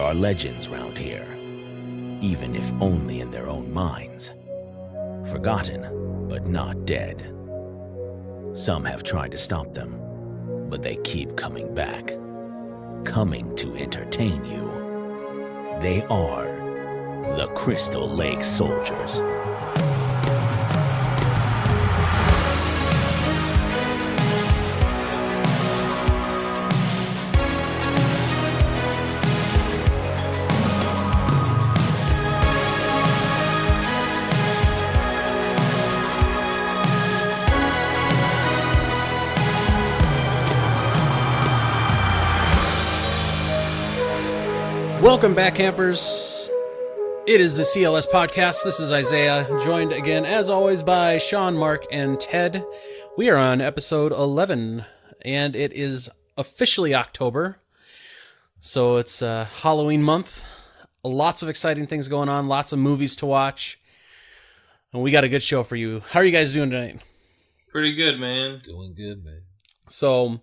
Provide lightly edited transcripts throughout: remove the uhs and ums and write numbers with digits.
are legends round here, even if only in their own minds. Forgotten, but not dead. Some have tried to stop them, but they keep coming back. Coming to entertain you. They are the Crystal Lake Soldiers. Welcome back, campers. It is the CLS Podcast. This is Isaiah, joined again, as always, by Sean, Mark, and Ted. We are on episode 11, and it is officially October, so it's Halloween month. Lots of exciting things going on, lots of movies to watch, and we got a good show for you. How are you guys doing tonight? Pretty good, man. Doing good, man. So,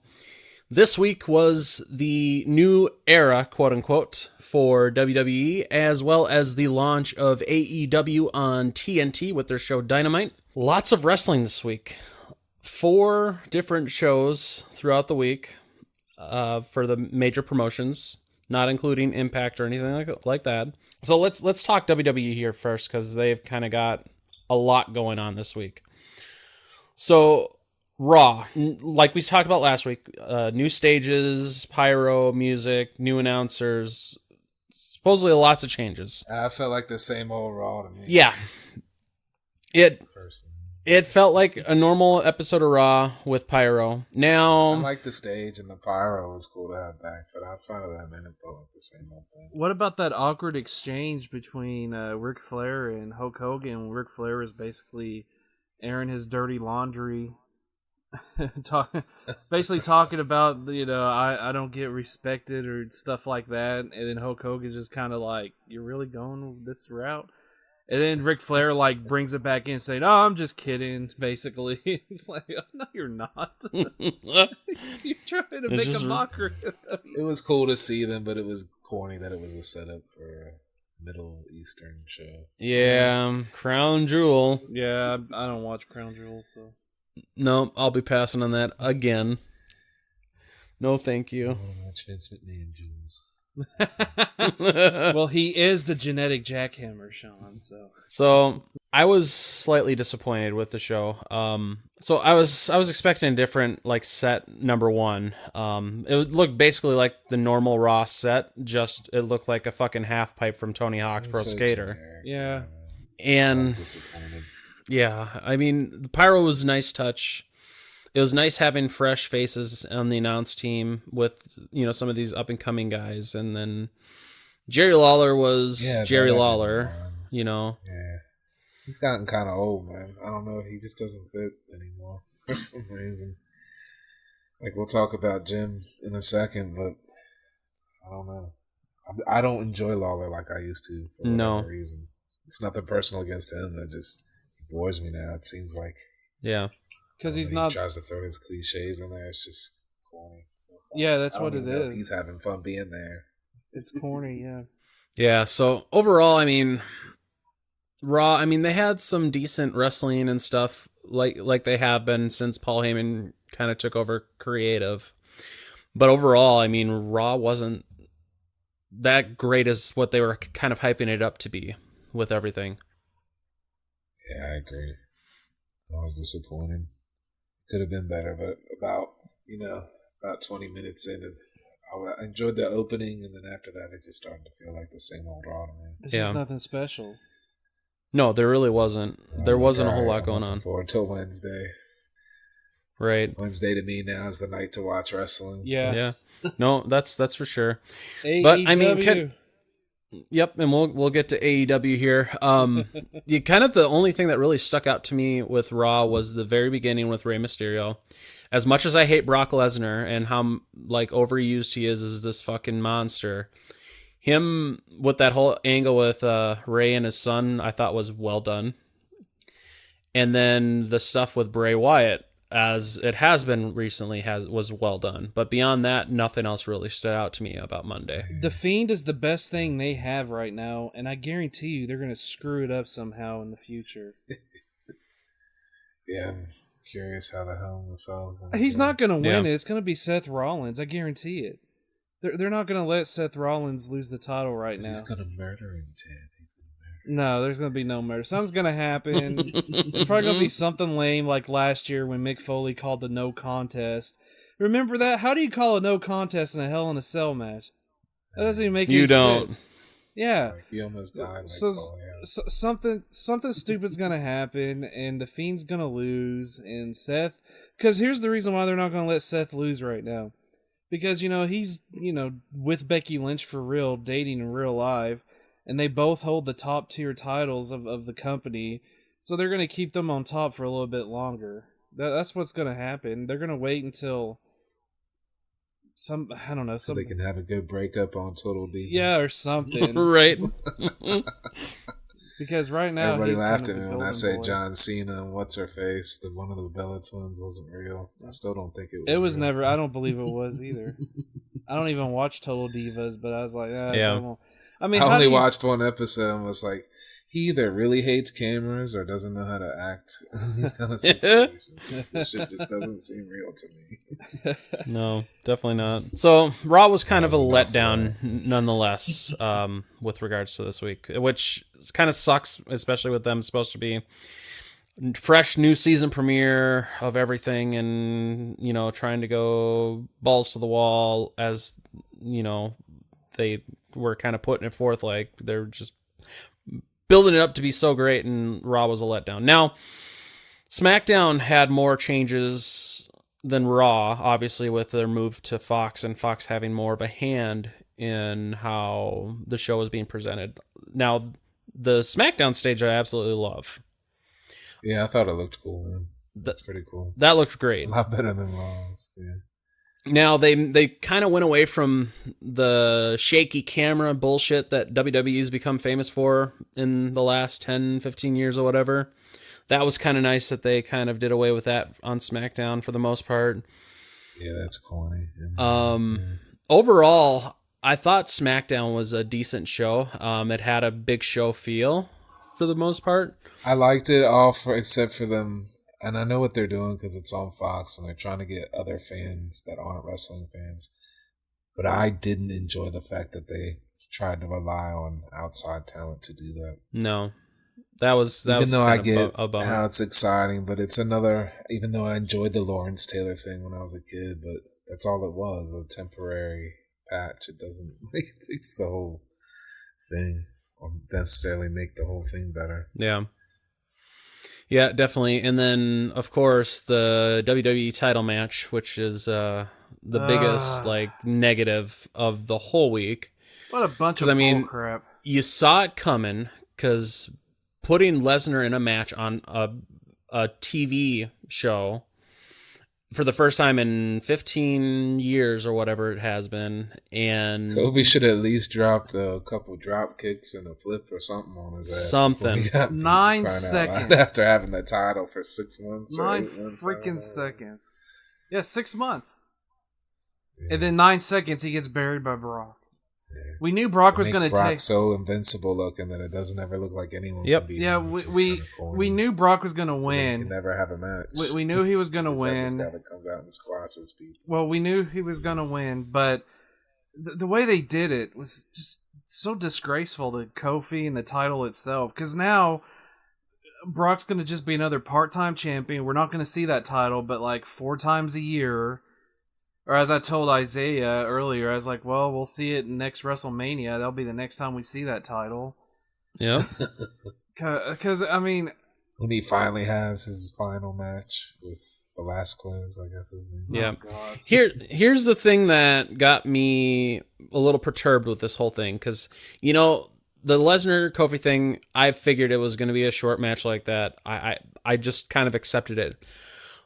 this week was the new era, quote-unquote, for WWE, as well as the launch of AEW on TNT with their show Dynamite. Lots of wrestling this week. 4 different shows throughout the week for the major promotions, not including Impact or anything like that. So let's talk WWE here first, because they've kind of got a lot going on this week. So, Raw, like we talked about last week, new stages, pyro, music, new announcers, supposedly lots of changes. I felt like the same old Raw to me. Yeah. It felt like a normal episode of Raw with pyro. Now, I like the stage and the pyro was cool to have back, but outside of that, man, it felt like the same old thing. What about that awkward exchange between Ric Flair and Hulk Hogan? Ric Flair was basically airing his dirty laundry, basically talking about, I don't get respected or stuff like that, and then Hulk Hogan just kind of like, you're really going this route? And then Ric Flair like brings it back in saying, "Oh, I'm just kidding," basically. It's like, oh, no, you're not. You're trying to make a mockery of WWE. It was cool to see them, but it was corny that it was a setup for a Middle Eastern show. yeah, Crown Jewel. Yeah, I don't watch Crown Jewel, so. No, I'll be passing on that again. No, thank you. I don't watch Vince McMahon Jules. Well, he is the genetic jackhammer, Sean. So I was slightly disappointed with the show. So I was expecting a different like set number one. It would look basically like the normal Raw set, just it looked like a fucking half pipe from Tony Hawk's Pro Skater. Generic, Yeah. And I'm disappointed. yeah, I mean the pyro was a nice touch. It was nice having fresh faces on the announce team with, some of these up-and-coming guys. And then Jerry Lawler was Jerry Lawler, Yeah. He's gotten kind of old, man. I don't know. He just doesn't fit anymore. For some reason. Like, we'll talk about Jim in a second, but I don't know. I don't enjoy Lawler like I used to for whatever reason. It's nothing personal against him. That just bores me now. It seems like. Yeah. Because he tries to throw his cliches in there. It's just corny. So yeah, that's what it is. He's having fun being there. It's corny, yeah. Yeah, so overall, I mean, Raw, I mean, they had some decent wrestling and stuff like they have been since Paul Heyman kind of took over creative. But overall, I mean, Raw wasn't that great as what they were kind of hyping it up to be with everything. Yeah, I agree. I was disappointed. Could have been better, but about 20 minutes in, I enjoyed the opening, and then after that, it just started to feel like the same old Raw to me. It's just nothing special. No, there really wasn't. There wasn't a whole lot going on. Until Wednesday. Right. Wednesday to me now is the night to watch wrestling. Yeah. Yeah. No, that's for sure. AEW. But I mean, yep, and we'll get to AEW here. Kind of the only thing that really stuck out to me with Raw was the very beginning with Rey Mysterio. As much as I hate Brock Lesnar and how like overused he is as this fucking monster, him with that whole angle with Rey and his son, I thought was well done. And then the stuff with Bray Wyatt, as it has been recently, was well done. But beyond that, nothing else really stood out to me about Monday. The Fiend is the best thing they have right now, and I guarantee you they're going to screw it up somehow in the future. Yeah, I'm curious how the hell Lascelles going to He's not going to win Yeah. it. It's going to be Seth Rollins. I guarantee it. They're not going to let Seth Rollins lose the title right now. He's going to murder him, Ted. He's going to murder him. No, there's going to be no murder. Something's going to happen. It's probably going to be something lame like last year when Mick Foley called the no contest. Remember that? How do you call a no contest in a Hell in a Cell match? That doesn't even make You any don't. sense. Yeah. Like, he almost died. Like, So, yeah. something stupid's gonna happen, and the Fiend's gonna lose, and Seth. Because here's the reason why they're not gonna let Seth lose right now, because he's with Becky Lynch for real, dating in real life, and they both hold the top tier titles of the company, so they're gonna keep them on top for a little bit longer. That's what's gonna happen. They're gonna wait until so they can have a good breakup on Total Divas. yeah, or something. Right. Because right now Everybody he's laughed kind at of me the when I golden said boy. John Cena and what's her face, the one of the Bella twins wasn't real. I still don't think it was. It was real. never. I don't believe it was either. I don't even watch Total Divas, but I was like, Yeah. come on. I mean, I how only do you- watched one episode and was like, he either really hates cameras or doesn't know how to act in these kind of situations. This shit just doesn't seem real to me. No, definitely not. So Raw was kind of a That was enough letdown, nonetheless, with regards to this week, which kind of sucks, especially with them supposed to be fresh new season premiere of everything, and trying to go balls to the wall as they were kind of putting it forth like they're just building it up to be so great, and Raw was a letdown. Now, SmackDown had more changes than Raw, obviously, with their move to Fox and Fox having more of a hand in how the show was being presented. Now, the SmackDown stage I absolutely love. Yeah, I thought it looked cool, man. That's pretty cool. That looked great. A lot better than Raw's. Yeah. Now, they kind of went away from the shaky camera bullshit that WWE's become famous for in the last 10, 15 years or whatever. That was kind of nice that they kind of did away with that on SmackDown for the most part. Yeah, that's corny. Overall, I thought SmackDown was a decent show. It had a big show feel for the most part. I liked it except for them. And I know what they're doing because it's on Fox and they're trying to get other fans that aren't wrestling fans. But I didn't enjoy the fact that they tried to rely on outside talent to do that. No, that was Even though I get a bummer. how it's exciting, but it's another. Even though I enjoyed the Lawrence Taylor thing when I was a kid, but that's all it was—a temporary patch. It doesn't fix the whole thing or necessarily make the whole thing better. Yeah. Yeah, definitely. And then, of course, the WWE title match, which is the biggest negative of the whole week. What a bunch 'Cause, of I mean, bullcrap. You saw it coming because putting Lesnar in a match on a TV show for the first time in 15 years or whatever it has been, and Kofi should at least dropped a couple drop kicks and a flip or something on his ass. Something. before he got beat 9 crying out loud seconds. after having the title for 6 months. Or 9 8 months, I don't freaking know. seconds. Yeah, 6 months. Yeah. And then 9 seconds, he gets buried by Brock. Yeah. We knew Brock was Make going to Brock take. so invincible looking that it doesn't ever look like anyone. Yep. Can beat Yeah, him. we It's just we, kinda corny. we knew Brock was going to So then he can win. never have a match. We knew he was going to Just have this guy win. that comes out and squashes people. Well, we knew he was going to win, but the way they did it was just so disgraceful to Kofi and the title itself. Because now Brock's going to just be another part-time champion. We're not going to see that title, but like 4 times a year. Or as I told Isaiah earlier, I was like, well, we'll see it next WrestleMania. That'll be the next time we see that title. yeah, Because, I mean, When he finally has his final match with Velasquez, I guess his name. yeah. oh God. Here's the thing that got me a little perturbed with this whole thing, because the Lesnar Kofi thing, I figured it was going to be a short match like that. I just kind of accepted it.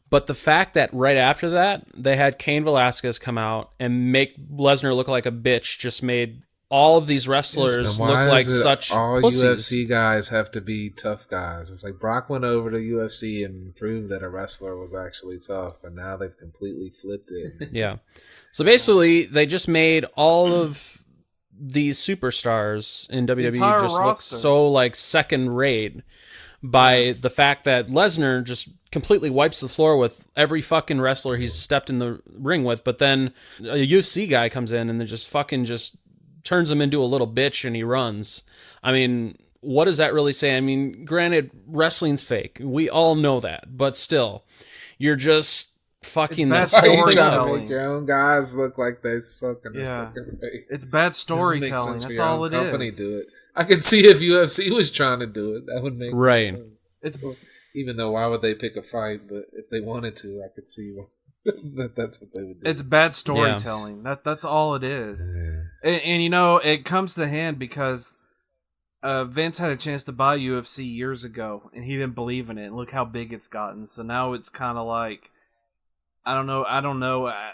But the fact that right after that, they had Cain Velasquez come out and make Lesnar look like a bitch just made all of these wrestlers Then look why like does such all pussies. UFC guys have to be tough guys? It's like Brock went over to UFC and proved that a wrestler was actually tough, and now they've completely flipped it. Yeah. So basically, they just made all of these superstars in WWE entire just look roster. so like second rate by the fact that Lesnar just completely wipes the floor with every fucking wrestler he's stepped in the ring with, but then a UFC guy comes in and then just fucking just turns him into a little bitch and he runs. I mean, what does that really say? I mean, granted, wrestling's fake. We all know that, but still, you're just fucking It's this bad whole You're thing trying up. to make your own guys look like they suck in their Yeah. second rate. It's bad Doesn't make storytelling. sense for That's your all own it company is. do it. I could see if UFC was trying to do it, that would make more Right. sense. It's- Even though why would they pick a fight? But if they wanted to, I could see that's what they would do. It's bad storytelling. That's all it is. Yeah. And you know, it comes to hand because Vince had a chance to buy UFC years ago, and he didn't believe in it. And look how big it's gotten. So now it's kind of like, I don't know. I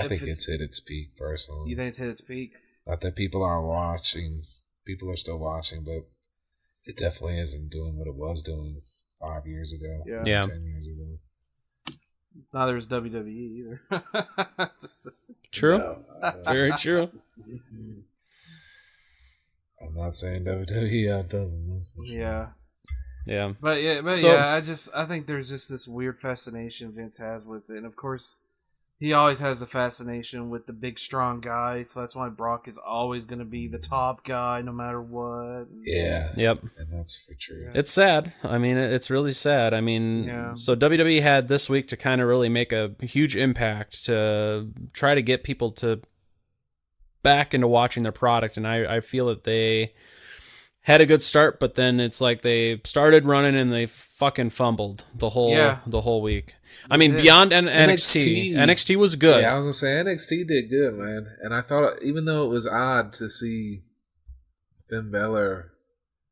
think it's hit its peak, personally. You think it's hit its peak? Not that people aren't watching. People are still watching, but it definitely isn't doing what it was doing 5 years ago. Yeah. Yeah. 10 years ago. Neither is WWE either. True. No, Very true. I'm not saying WWE doesn't. That's for sure. Yeah. Yeah. But So- yeah, I think there's just this weird fascination Vince has with it, and of course, he always has a fascination with the big, strong guy. So that's why Brock is always going to be the top guy, no matter what. Yeah. Yep. And that's for true. It's sad. I mean, it's really sad. I mean, Yeah. so WWE had this week to kind of really make a huge impact to try to get people to back into watching their product, and I feel that they had a good start, but then it's like they started running and they fucking fumbled the whole week. I mean, did. beyond NXT, NXT was good. Yeah, I was gonna say NXT did good, man. And I thought, even though it was odd to see Finn Balor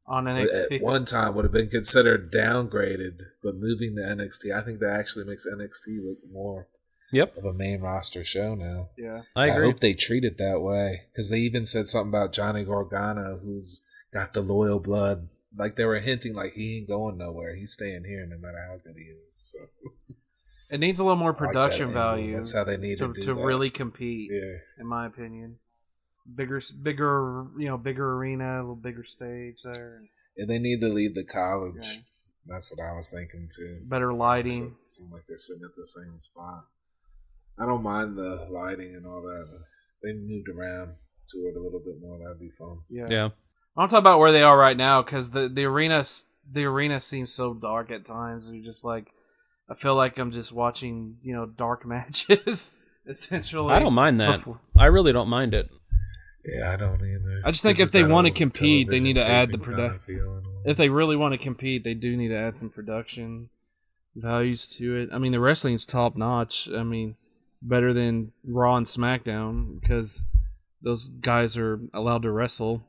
On NXT. at one time would have been considered downgraded, but moving to NXT, I think that actually makes NXT look more Yep, of a main roster show now. Yeah. I agree. hope they treat it that way, because they even said something about Johnny Gargano, who's got the loyal blood. Like they were hinting, like he ain't going nowhere. He's staying here no matter how good he is. So It needs a little more I like that production angle. value. That's how they need to do that. really compete, Yeah. in my opinion. Bigger, bigger arena, a little bigger stage there. And they need to leave the college. Yeah. That's what I was thinking too. Better lighting. It seemed like they're sitting at the same spot. I don't mind the lighting and all that. If they moved around to it a little bit more, that'd be fun. Yeah. I'm talking about where they are right now because the arena seems so dark at times. You're just like, I feel like I'm just watching dark matches essentially. I don't mind that. Before- I really don't mind it. Yeah, I don't either. I just think It's if they that wanna old compete, they need to television add the taping kind of production. feeling. If they really want to compete, they do need to add some production values to it. I mean, the wrestling's top notch. I mean, better than Raw and SmackDown because those guys are allowed to wrestle.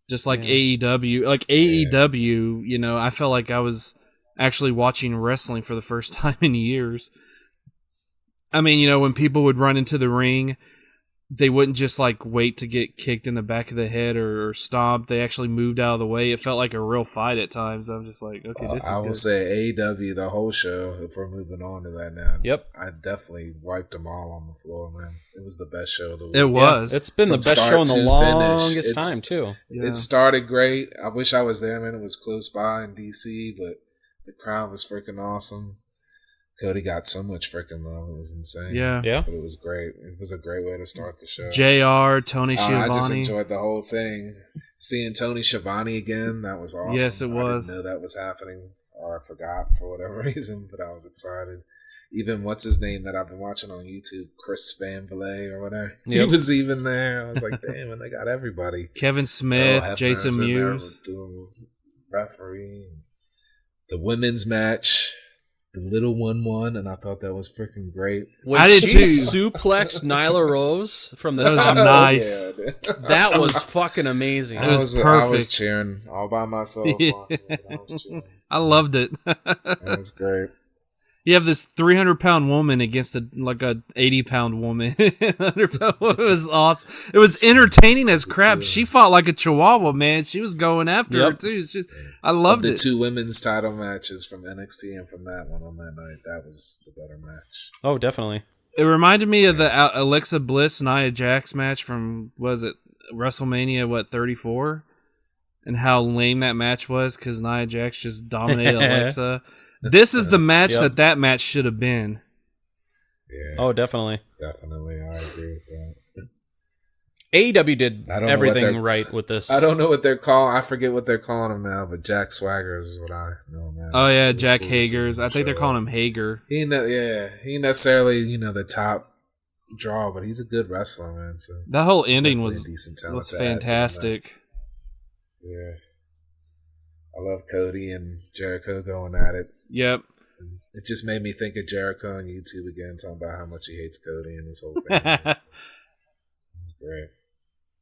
Just like AEW. Like AEW, I felt like I was actually watching wrestling for the first time in years. I mean, when people would run into the ring, they wouldn't just like wait to get kicked in the back of the head or stomped. They actually moved out of the way. It felt like a real fight at times. I'm just like, okay, this is I will good. say AEW, the whole show, if we're moving on to that now. Yep. I definitely wiped them all on the floor, man. It was the best show of the week. It was. Yeah, it's been the From best show in the start to finish. longest It's- time too. Yeah. It started great. I wish I was there, man. It was close by in DC, but the crowd was freaking awesome. Cody got so much freaking love. It was insane. Yeah. Yeah. But it was great. It was a great way to start the show. JR, Tony I Schiavone. just enjoyed the whole thing. Seeing Tony Schiavone again, that was awesome. Yes, it was. I didn't know that was happening, or I forgot for whatever reason, but I was excited. Even what's his name that I've been watching on YouTube, Chris Van Vliet or whatever. He Yep. was even there. I was like, damn, and they got everybody. Kevin Smith, Earl Hebner Jason was in there Mewes. doing referee. The women's match, the little one won, and I thought that was freaking great. When I did she too. suplexed Nyla Rose from the That was top, nice. Yeah, dude. that was fucking amazing. It was I perfect. was cheering all by myself. Yeah. watching it. I was cheering. I loved it. That was great. You have this 300-pound woman against a 80-pound woman. 100-pound woman. It was awesome. It was entertaining as crap. She fought like a chihuahua, man. She was going after her too. I loved the it. two women's title matches from NXT and from that one on that night. That was the better match. Oh, definitely. It reminded me of the Alexa Bliss Nia Jax match from WrestleMania 34, and how lame that match was because Nia Jax just dominated Alexa. This is the match that match should have been. Yeah. Oh, definitely. Definitely, I agree with that. AEW did everything right with this. I don't know what they're calling. I forget what they're calling him now, but Jack Swaggers is what I know now. Oh yeah, Jack Hager's. I think they're calling him Hager. He necessarily the top draw, but he's a good wrestler, man. So that whole ending was fantastic. fantastic. Yeah, I love Cody and Jericho going at it. Yep. It just made me think of Jericho on YouTube again, talking about how much he hates Cody and his whole family. It's great.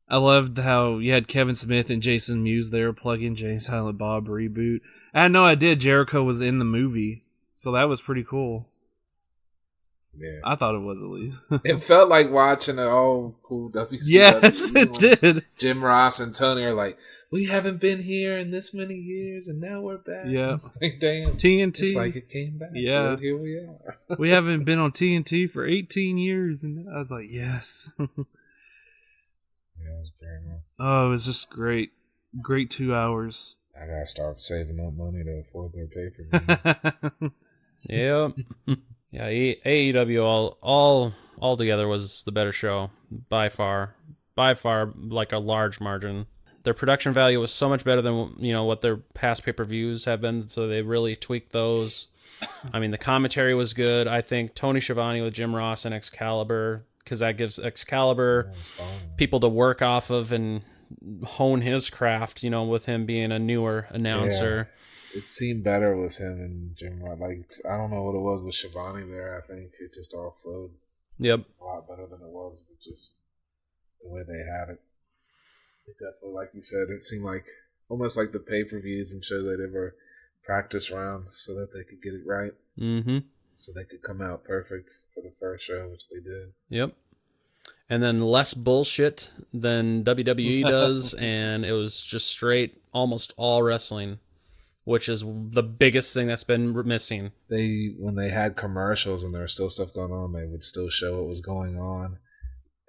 I loved how you had Kevin Smith and Jason Mewes there plugging Jay and Silent Bob reboot. I had no idea Jericho was in the movie, so that was pretty cool. Yeah, I thought it was at least. It felt like watching an old cool WCW. Yes, it did. Jim Ross and Tony are like, we haven't been here in this many years, and now we're back. Yeah, like, damn, TNT. It's like it came back. Yeah, here we are. We haven't been on TNT for 18 years, and I was like, yes. Yeah, it was great, man. Oh, it was just great. Great 2 hours. I gotta start saving up money to afford their pay-per-view. Yep. Yeah, AEW all together was the better show by far, like a large margin. Their production value was so much better than what their past pay-per-views have been, so they really tweaked those. I mean, the commentary was good. I think Tony Schiavone with Jim Ross and Excalibur, because that gives Excalibur people to work off of and hone his craft, with him being a newer announcer. Yeah, it seemed better with him and Jim Ross. Like, I don't know what it was with Schiavone there. I think it just all flowed a lot better than it was with just the way they had it. It definitely, like you said, it seemed like almost like the pay-per-views and shows they did were practice rounds so that they could get it right. Mm-hmm. So they could come out perfect for the first show, which they did. Yep. And then less bullshit than WWE does, and it was just straight, almost all wrestling, which is the biggest thing that's been missing. When they had commercials and there was still stuff going on, they would still show what was going on.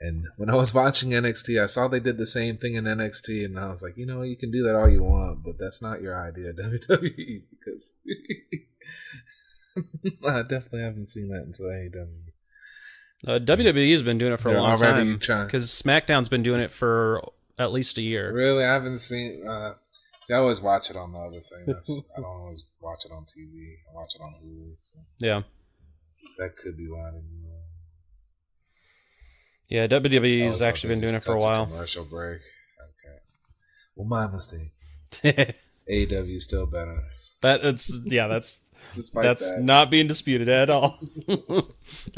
And when I was watching NXT, I saw they did the same thing in NXT, and I was like, you can do that all you want, but that's not your idea, WWE, because I definitely haven't seen that until AEW. WWE has been doing it for a long time, trying. because SmackDown's been doing it for at least a year. Really? I haven't seen... see, I always watch it on the other thing. I don't always watch it on TV. I watch it on Hulu. So Yeah. That could be why I didn't know. Yeah, WWE's actually been doing it for a while. Commercial break. Okay. Well, my mistake. AEW is still better. That's that. not being disputed at all.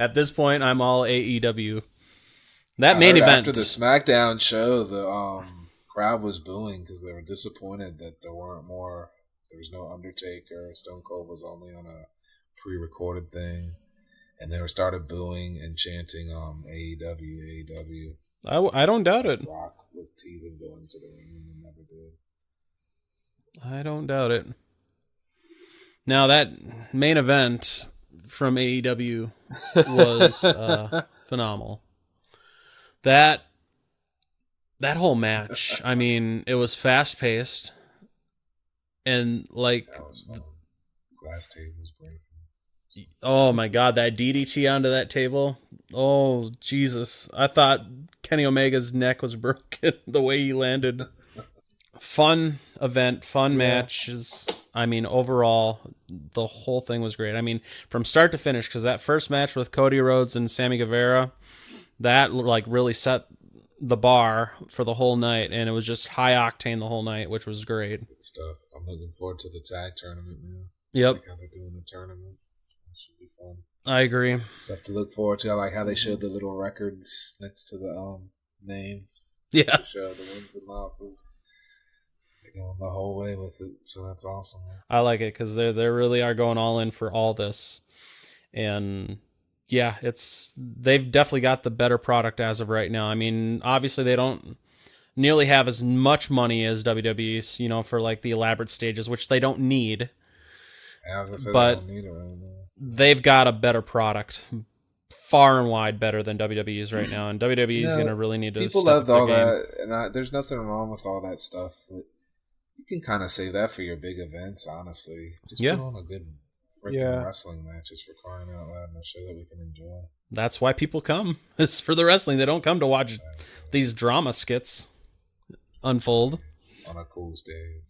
At this point, I'm all AEW. That main event after the SmackDown show, the crowd was booing because they were disappointed that there was no Undertaker. Stone Cold was only on a pre-recorded thing. And they started booing and chanting AEW. I don't doubt it. Rock was teasing going to the ring and never did. I don't doubt it. Now, that main event from AEW was phenomenal. That whole match, I mean, it was fast-paced. And, like... That was fun. Glass tables breaking. Oh my God, that DDT onto that table. Oh, Jesus. I thought Kenny Omega's neck was broken the way he landed. Fun event, fun matches. I mean, overall, the whole thing was great. I mean, from start to finish, because that first match with Cody Rhodes and Sammy Guevara, that really set the bar for the whole night, and it was just high octane the whole night, which was great. Good stuff. I'm looking forward to the tag tournament now. Yep. I like how they're doing the tournament. Should be fun. I agree. Stuff to look forward to. I like how they showed the little records next to the names. Yeah. They show the wins and losses. They're going the whole way with it, so that's awesome. Man. I like it because they really are going all in for all this. And yeah, they've definitely got the better product as of right now. I mean, obviously they don't nearly have as much money as WWE's, for like the elaborate stages, which they don't need. I was gonna say But they don't need it right now. they've got a better product, far and wide better than WWE's right now, and WWE's going to really need to People step loved up all their game. that, and there's nothing wrong with all that stuff. But you can kind of save that for your big events, honestly. Just Yeah. put on a good freaking Yeah. wrestling match just for crying out loud and a show that we can enjoy. That's why people come. It's for the wrestling. They don't come to watch these drama skits unfold. On a cool stage.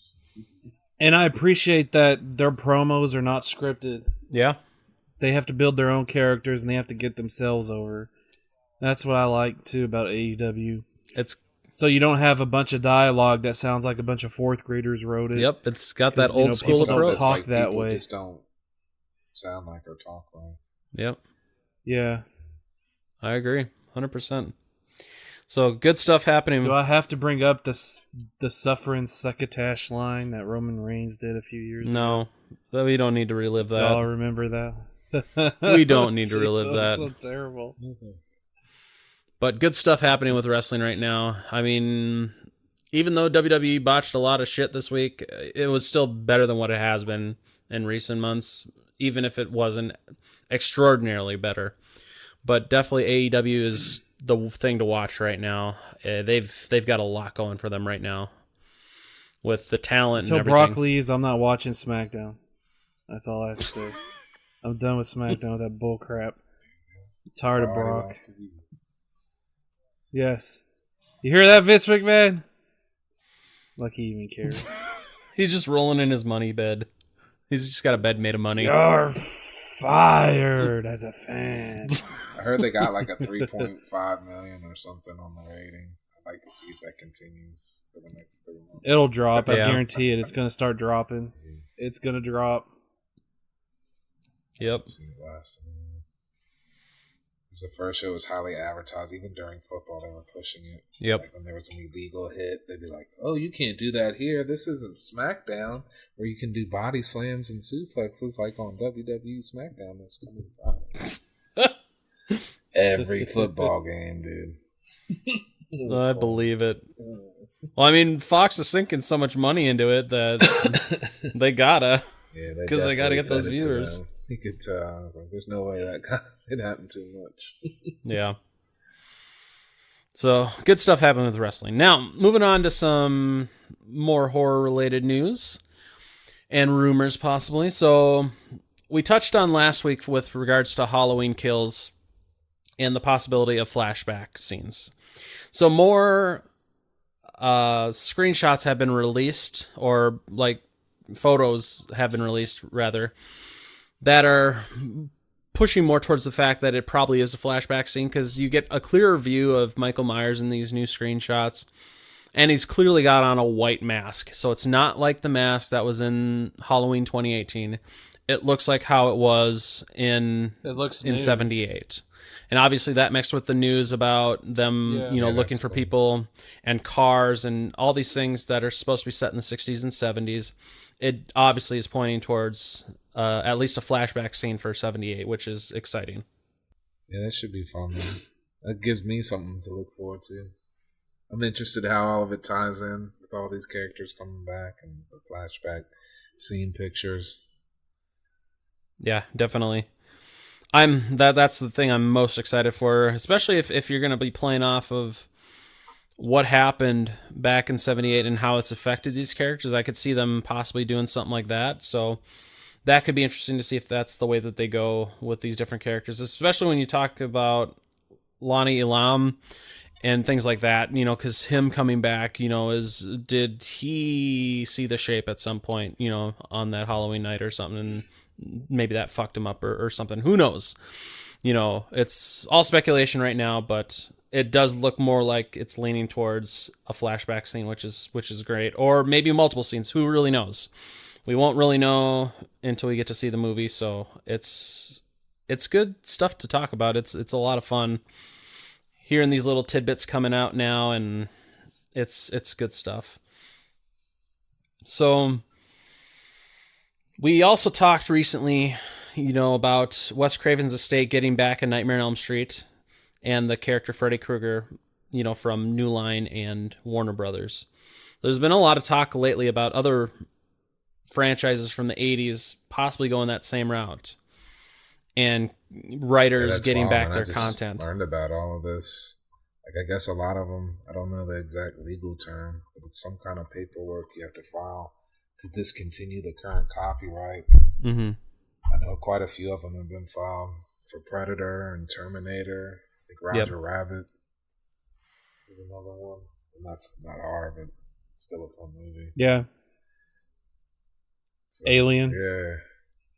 And I appreciate that their promos are not scripted. Yeah. They have to build their own characters and they have to get themselves over. That's what I like too about AEW. It's So you don't have a bunch of dialogue that sounds like a bunch of fourth graders wrote it. Yep, it's got that 'Cause, you old know, school people don't approach. talk Like, that people way. just don't sound like or talk like. Yep, Yeah. I agree, 100%. So good stuff happening. Do I have to bring up the suffering succotash line that Roman Reigns did a few years ago? No, we don't need to relive Y'all that. remember that? We don't need to relive That's that. so terrible. But good stuff happening with wrestling right now. I mean, even though WWE botched a lot of shit this week, it was still better than what it has been in recent months, even if it wasn't extraordinarily better. But definitely AEW is the thing to watch right now. They've got a lot going for them right now with the talent Until and Brock everything. leaves, I'm not watching SmackDown. That's all I have to say. I'm done with SmackDown with that bull crap. I'm tired of Already Brock. lost to you. Yes. You hear that, Vince McMahon? Like he even cares. He's just rolling in his money bed. He's just got a bed made of money. You're fired as a fan. I heard they got like a 3.5 million or something on the rating. I'd like to see if that continues for the next 3 months. It'll drop. I Yeah. guarantee it. It's going to start dropping. It's going to drop. Yep. See it last time. 'Cause the first show was highly advertised. Even during football, they were pushing it. Yep. Like when there was an illegal hit, they'd be like, "Oh, you can't do that here. This isn't SmackDown, where you can do body slams and suplexes like on WWE SmackDown this coming Friday." Every football game, dude. I believe it. Well, I mean, Fox is sinking so much money into it that they gotta. Yeah, 'Cause they gotta definitely get those fed it to viewers. them. You could tell. I was like, "There's no way that could happen too much." Yeah. So, good stuff happening with wrestling. Now, moving on to some more horror-related news and rumors, possibly. So, we touched on last week with regards to Halloween Kills and the possibility of flashback scenes. So, more screenshots have been released, or like photos have been released, rather, that are pushing more towards the fact that it probably is a flashback scene, because you get a clearer view of Michael Myers in these new screenshots, and he's clearly got on a white mask. So it's not like the mask that was in Halloween 2018. It looks like how it was in It looks in new. 78. And obviously that mixed with the news about them, Yeah. looking that's for cool. people and cars and all these things that are supposed to be set in the 60s and 70s. It obviously is pointing towards at least a flashback scene for 78, which is exciting. Yeah, that should be fun, man. That gives me something to look forward to. I'm interested how all of it ties in with all these characters coming back and the flashback scene pictures. Yeah, definitely. That's the thing I'm most excited for, especially if you're going to be playing off of what happened back in 78 and how it's affected these characters. I could see them possibly doing something like that. So that could be interesting to see if that's the way that they go with these different characters, especially when you talk about Lonnie Elam and things like that, because him coming back, did he see the shape at some point, on that Halloween night or something, and maybe that fucked him up or something. Who knows? It's all speculation right now, but it does look more like it's leaning towards a flashback scene, which is great, or maybe multiple scenes. Who really knows? We won't really know until we get to see the movie. So it's good stuff to talk about. It's a lot of fun hearing these little tidbits coming out now, and it's good stuff. So we also talked recently, about Wes Craven's estate getting back a Nightmare on Elm Street and the character Freddy Krueger, from New Line and Warner Brothers. There's been a lot of talk lately about other franchises from the 80s possibly going that same route. And writers getting back their content. I learned about all of this. Like, I guess a lot of them, I don't know the exact legal term, but it's some kind of paperwork you have to file to discontinue the current copyright. Mm-hmm. I know quite a few of them have been filed for Predator and Terminator. I think Roger Rabbit is another one. And that's not R, but still a fun movie. Yeah. So, Alien. Yeah.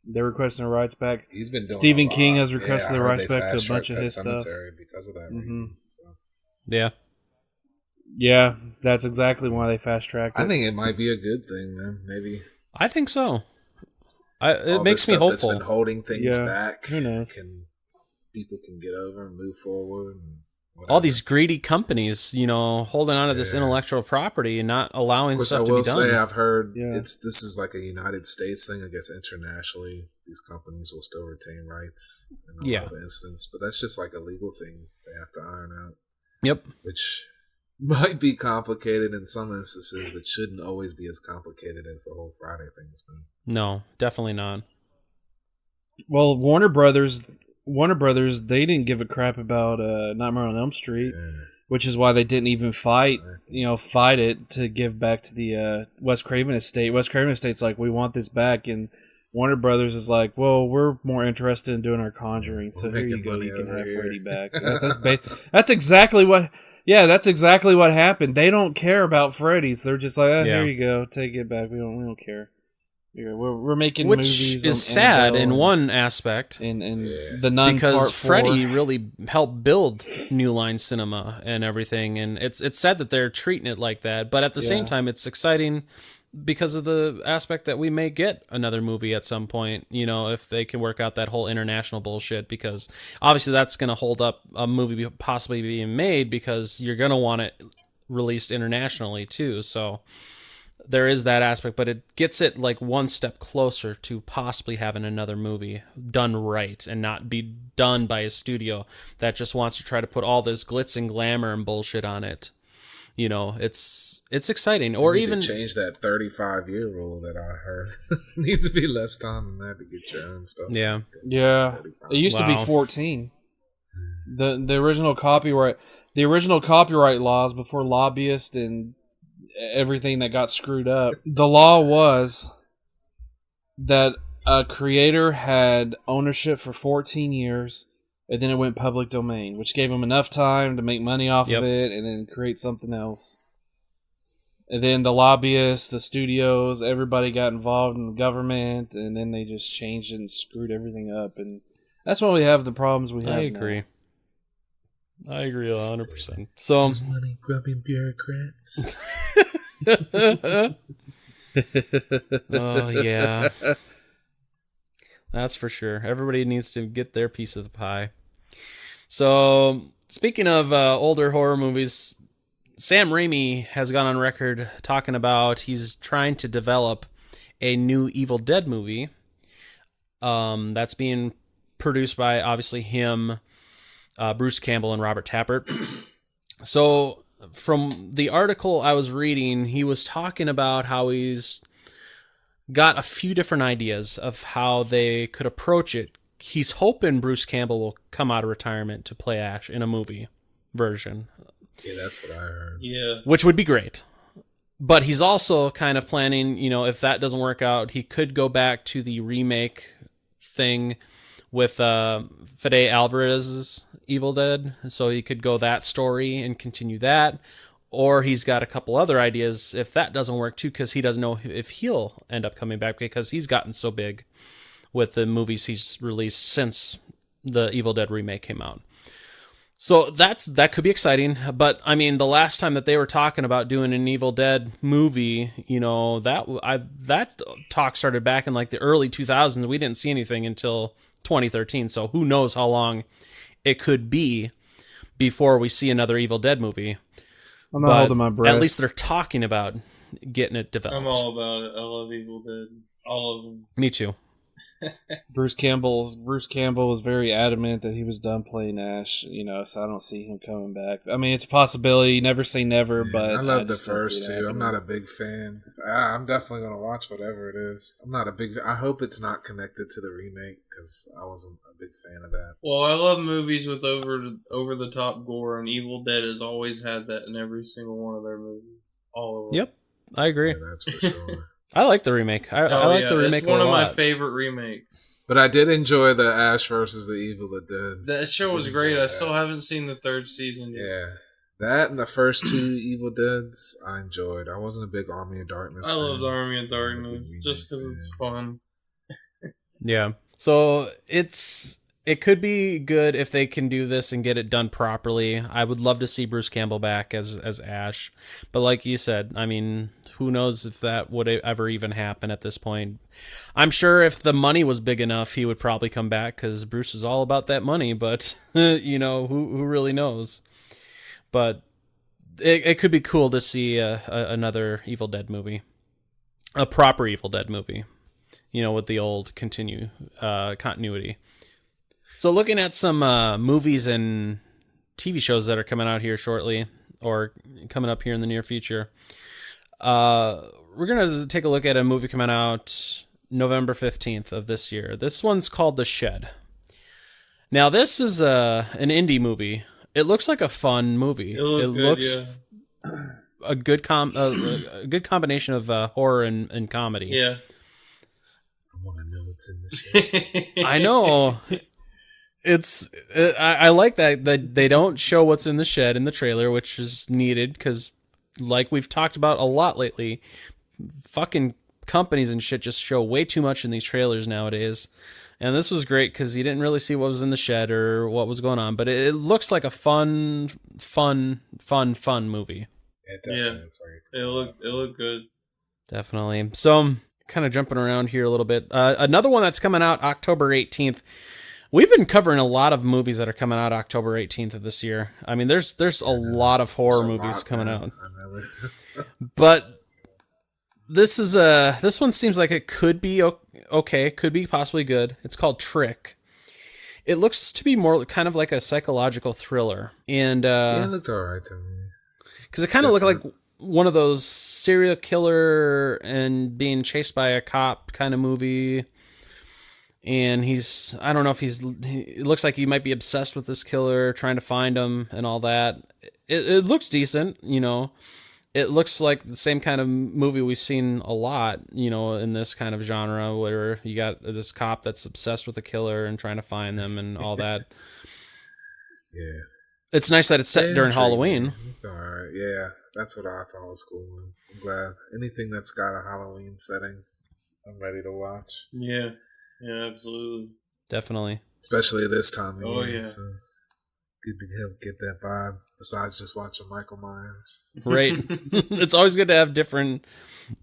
They're requesting the rights back. He's been doing Stephen a lot. King has requested I the heard rights they back to a fast-tracked bunch of Pet his stuff. Sematary because of that reason. So. Yeah. Yeah, that's exactly why they fast tracked it. I think it might be a good thing, man. Maybe. I think so. It All makes this me stuff hopeful. That's been holding things Yeah, back. who knows? People can get over and move forward. And All these greedy companies, holding on to this intellectual property and not allowing stuff to be done. I will say I've heard Yeah. this is like a United States thing. I guess internationally, these companies will still retain rights in a lot of the instances, but that's just like a legal thing they have to iron out. Yep. Which might be complicated in some instances, but shouldn't always be as complicated as the whole Friday thing's been. No, definitely not. Well, Warner Brothers, they didn't give a crap about Nightmare on Elm Street, which is why they didn't even fight it to give back to the Wes Craven estate. Wes Craven estate's like, we want this back, and Warner Brothers is like, well, we're more interested in doing our Conjuring, so here you go, you can have Freddy back. That's exactly what. Yeah, that's exactly what happened. They don't care about Freddy's. They're just like, here you go, take it back. We don't care. We're making movies, which is sad in one aspect, and the Nun because Part 4. Freddy really helped build New Line Cinema and everything, and it's sad that they're treating it like that. But at the same time, it's exciting because of the aspect that we may get another movie at some point, if they can work out that whole international bullshit, because obviously that's going to hold up a movie possibly being made, because you're going to want it released internationally too. So there is that aspect, but it gets it like one step closer to possibly having another movie done right and not be done by a studio that just wants to try to put all this glitz and glamour and bullshit on it. It's exciting. Or even change that 35-year rule that I heard. Needs to be less time than that to get your own stuff. Yeah. It used to be 14. The original copyright laws before lobbyists and everything that got screwed up. The law was that a creator had ownership for 14 years. And then it went public domain, which gave them enough time to make money off of it and then create something else. And then the lobbyists, the studios, everybody got involved in the government, and then they just changed it and screwed everything up. And that's why we have the problems we have I agree. now. I agree 100%. So money grubbing bureaucrats. Oh, yeah. That's for sure. Everybody needs to get their piece of the pie. So, speaking of older horror movies, Sam Raimi has gone on record talking about he's trying to develop a new Evil Dead movie that's being produced by, obviously, him, Bruce Campbell, and Robert Tappert. So, from the article I was reading, he was talking about how he's got a few different ideas of how they could approach it. He's hoping Bruce Campbell will come out of retirement to play Ash in a movie version. Yeah, that's what I heard. Yeah. Which would be great. But he's also kind of planning, if that doesn't work out, he could go back to the remake thing with Fede Alvarez's Evil Dead. So he could go that story and continue that. Or he's got a couple other ideas if that doesn't work too, because he doesn't know if he'll end up coming back, because he's gotten so big with the movies he's released since the Evil Dead remake came out. So that could be exciting. But I mean, the last time that they were talking about doing an Evil Dead movie, that talk started back in like the early 2000s. We didn't see anything until 2013. So who knows how long it could be before we see another Evil Dead movie. I'm not holding my breath. At least they're talking about getting it developed. I'm all about it. I love Evil Dead. All of them. Me too. Bruce Campbell was very adamant that he was done playing Ash, so I don't see him coming back. I mean, it's a possibility. Never say never, Yeah, but I love the just don't see first it two. I'm happening. not a big fan. I'm definitely gonna watch whatever it is. I'm not a big. I hope it's not connected to the remake because I wasn't a big fan of that. Well, I love movies with over the top gore, and Evil Dead has always had that in every single one of their movies. All of them. Yep, I agree. Yeah, that's for sure. I like the remake. I like the remake It's one a of my lot. favorite remakes. But I did enjoy the Ash versus the Evil Dead. That show was Did great. enjoy I that. still haven't seen the third season yet. Yeah, that and the first two Evil Deads I enjoyed. I wasn't a big Army of Darkness. I fan. love the Army of I'm a big Darkness remake just because fan. it's fun. Yeah. So it could be good if they can do this and get it done properly. I would love to see Bruce Campbell back as Ash, but like you said, I mean, who knows if that would ever even happen at this point. I'm sure if the money was big enough, he would probably come back because Bruce is all about that money. But who really knows? But it could be cool to see another Evil Dead movie, a proper Evil Dead movie. With the old continuity. So looking at some movies and TV shows that are coming out here shortly or coming up here in the near future, we're going to take a look at a movie coming out November 15th of this year. This one's called The Shed. Now, this is an indie movie. It looks like a fun movie. It looks a good a good combination of horror and comedy. Yeah. I want to know what's in the show. I know. I like that they don't show what's in the shed in the trailer, which is needed because, like we've talked about a lot lately, fucking companies and shit just show way too much in these trailers nowadays. And this was great because you didn't really see what was in the shed or what was going on, but it looks like a fun movie. It definitely looks like It looked good. Definitely. So, kind of jumping around here a little bit. Another one that's coming out October 18th. We've been covering a lot of movies that are coming out October 18th of this year. I mean, there's a lot of horror movies coming out. But this one seems like it could be okay, could be possibly good. It's called Trick. It looks to be more kind of like a psychological thriller. And Yeah, it looked alright to me. because it kind of looked like one of those serial killer and being chased by a cop kind of movie. And I don't know if it looks like he might be obsessed with this killer, trying to find him and all that. It looks decent, It looks like the same kind of movie we've seen a lot, in this kind of genre where you got this cop that's obsessed with a killer and trying to find them and all that. Yeah. It's nice that it's set during Intriguing. Halloween. It's alright, yeah. That's what I thought was cool. I'm glad. Anything that's got a Halloween setting, I'm ready to watch. Yeah. Yeah, absolutely. Definitely. Especially this time of Oh, year. yeah. So good to help get that vibe, besides just watching Michael Myers. Right. It's always good to have different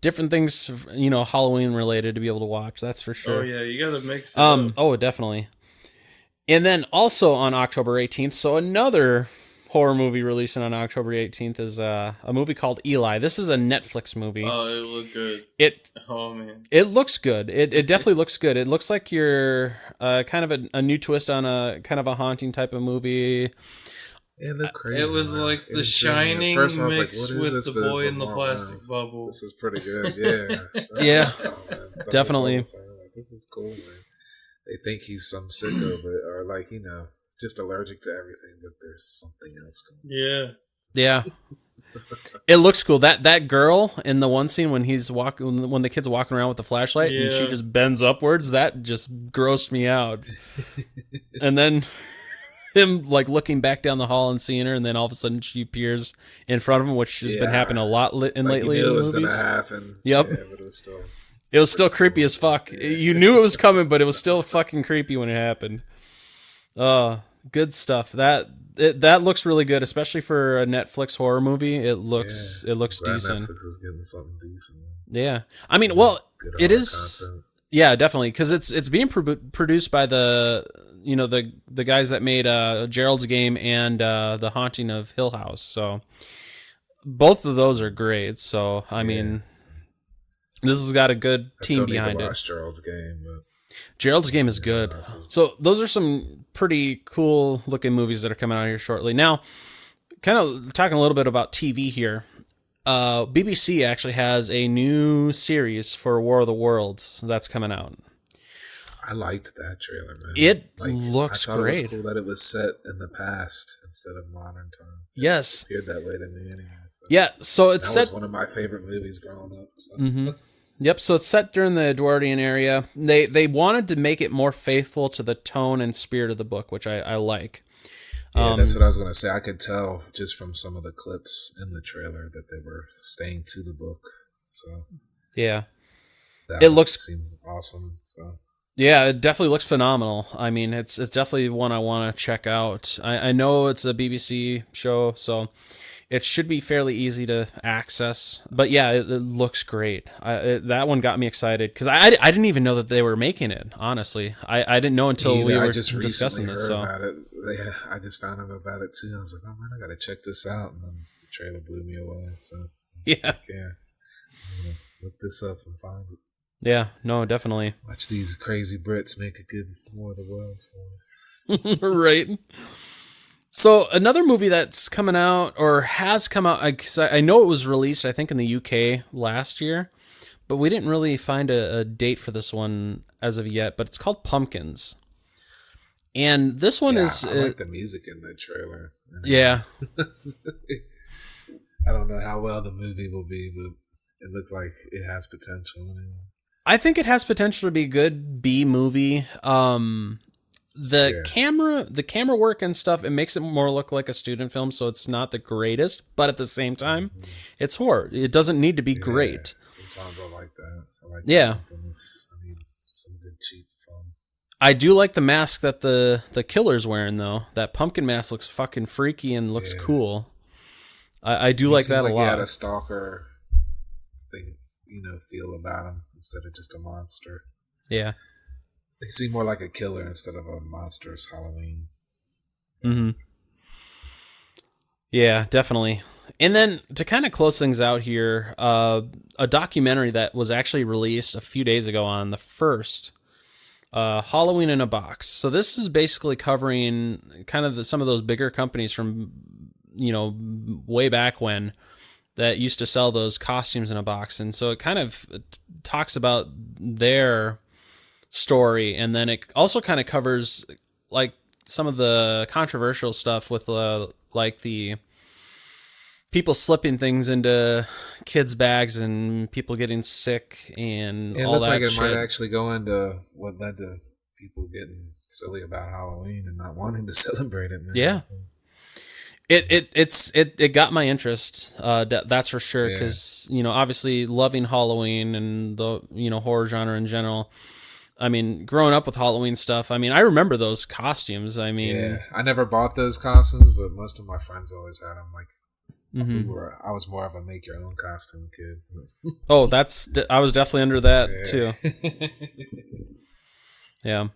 things, Halloween related to be able to watch. That's for sure. Oh yeah, you gotta mix it up. Oh, definitely. And then also on October 18th, so another horror movie releasing on October 18th is a movie called Eli. This is a Netflix movie. Oh, it looked good. Oh man. It looks good. It definitely looks good. It looks like you're kind of a new twist on a kind of a haunting type of movie. It looked crazy. It was man. like It The intrigued me. At Shining first I was like, mixed what is with this? The But it's Boy in the Lamar Plastic Reynolds. Bubble. This is pretty good. Yeah. That's Yeah. what I thought, man. The whole Definitely. thing, like, this is cool, man. They think he's some sicko, but or like just allergic to everything, but there's something else going on. Yeah. Yeah. It looks cool. That girl in the one scene when when the kid's walking around with the flashlight and she Yeah. just bends upwards, that just grossed me out. And then him like looking back down the hall and seeing her, and then all of a sudden she appears in front of him, which has been Yeah. happening a lot Like, lately you knew in it was movies. gonna happen. Yep. Yeah, but it was still. It was still creepy as fuck. You knew it was coming, but it was still fucking creepy when it happened. Good stuff. That looks really good, especially for a Netflix horror movie. It looks Glad decent. Netflix is getting something decent. Yeah, I mean, well, Good it horror is. content. Yeah, definitely, because it's being produced by the the guys that made Gerald's Game and The Haunting of Hill House. So both of those are great. So I mean, this has got a good I team still need behind to it. watch Gerald's Game, but Gerald's Game is good. So those are some pretty cool looking movies that are coming out here shortly. Now, kind of talking a little bit about TV here. BBC actually has a new series for War of the Worlds that's coming out. I liked that trailer, man. It looks I thought great. It was cool that it was set in the past instead of modern time. Yes. It appeared that way to me anyway. So. Yeah, so it's that set. was one of my favorite movies growing up. So. Mm-hmm. Yep, so it's set during the Edwardian area. They wanted to make it more faithful to the tone and spirit of the book, which I like. Yeah, that's what I was going to say. I could tell just from some of the clips in the trailer that they were staying to the book. So yeah, it seemed awesome. So. Yeah, it definitely looks phenomenal. I mean, it's definitely one I want to check out. I know it's a BBC show, so it should be fairly easy to access. But yeah, it looks great. That one got me excited because I didn't even know that they were making it. Honestly, I didn't know until we were discussing this. So about it. I just found out about it too. I was like, oh man, I got to check this out. And then the trailer blew me away. So yeah, I'm gonna look this up and find it. Yeah, no, definitely. Watch these crazy Brits make a good War of the Worlds for us. Right. So another movie that's coming out or has come out, I know it was released, I think, in the UK last year, but we didn't really find a date for this one as of yet, but it's called Pumpkins. And this one is... I like the music in the trailer. Yeah. I don't know how well the movie will be, but it looked like it has potential anyway. I think it has potential to be a good B movie. The camera work and stuff, it makes it more look like a student film, so it's not the greatest, but at the same time, it's horror. It doesn't need to be great. Sometimes I like that. I like something I need some good cheap fun. I do like the mask that the killer's wearing, though. That pumpkin mask looks fucking freaky and looks cool. I do like that a lot. He had a stalker thing, feel about him instead of just a monster. Yeah. They seem more like a killer instead of a monstrous Halloween. Mm-hmm. Yeah, definitely. And then to kind of close things out here, a documentary that was actually released a few days ago on the 1st, Halloween in a Box. So this is basically covering kind of some of those bigger companies from, way back when that used to sell those costumes in a box. And so it kind of talks about their story, and then it also kind of covers like some of the controversial stuff with like the people slipping things into kids' bags and people getting sick and all that. It might actually go into what led to people getting silly about Halloween and not wanting to celebrate it. Man. Yeah. It got my interest. That's for sure. Because obviously loving Halloween and the horror genre in general. I mean, growing up with Halloween stuff. I mean, I remember those costumes. I mean, I never bought those costumes, but most of my friends always had them. Like, I was more of a make your own costume kid. Oh, I was definitely under that too. Yeah.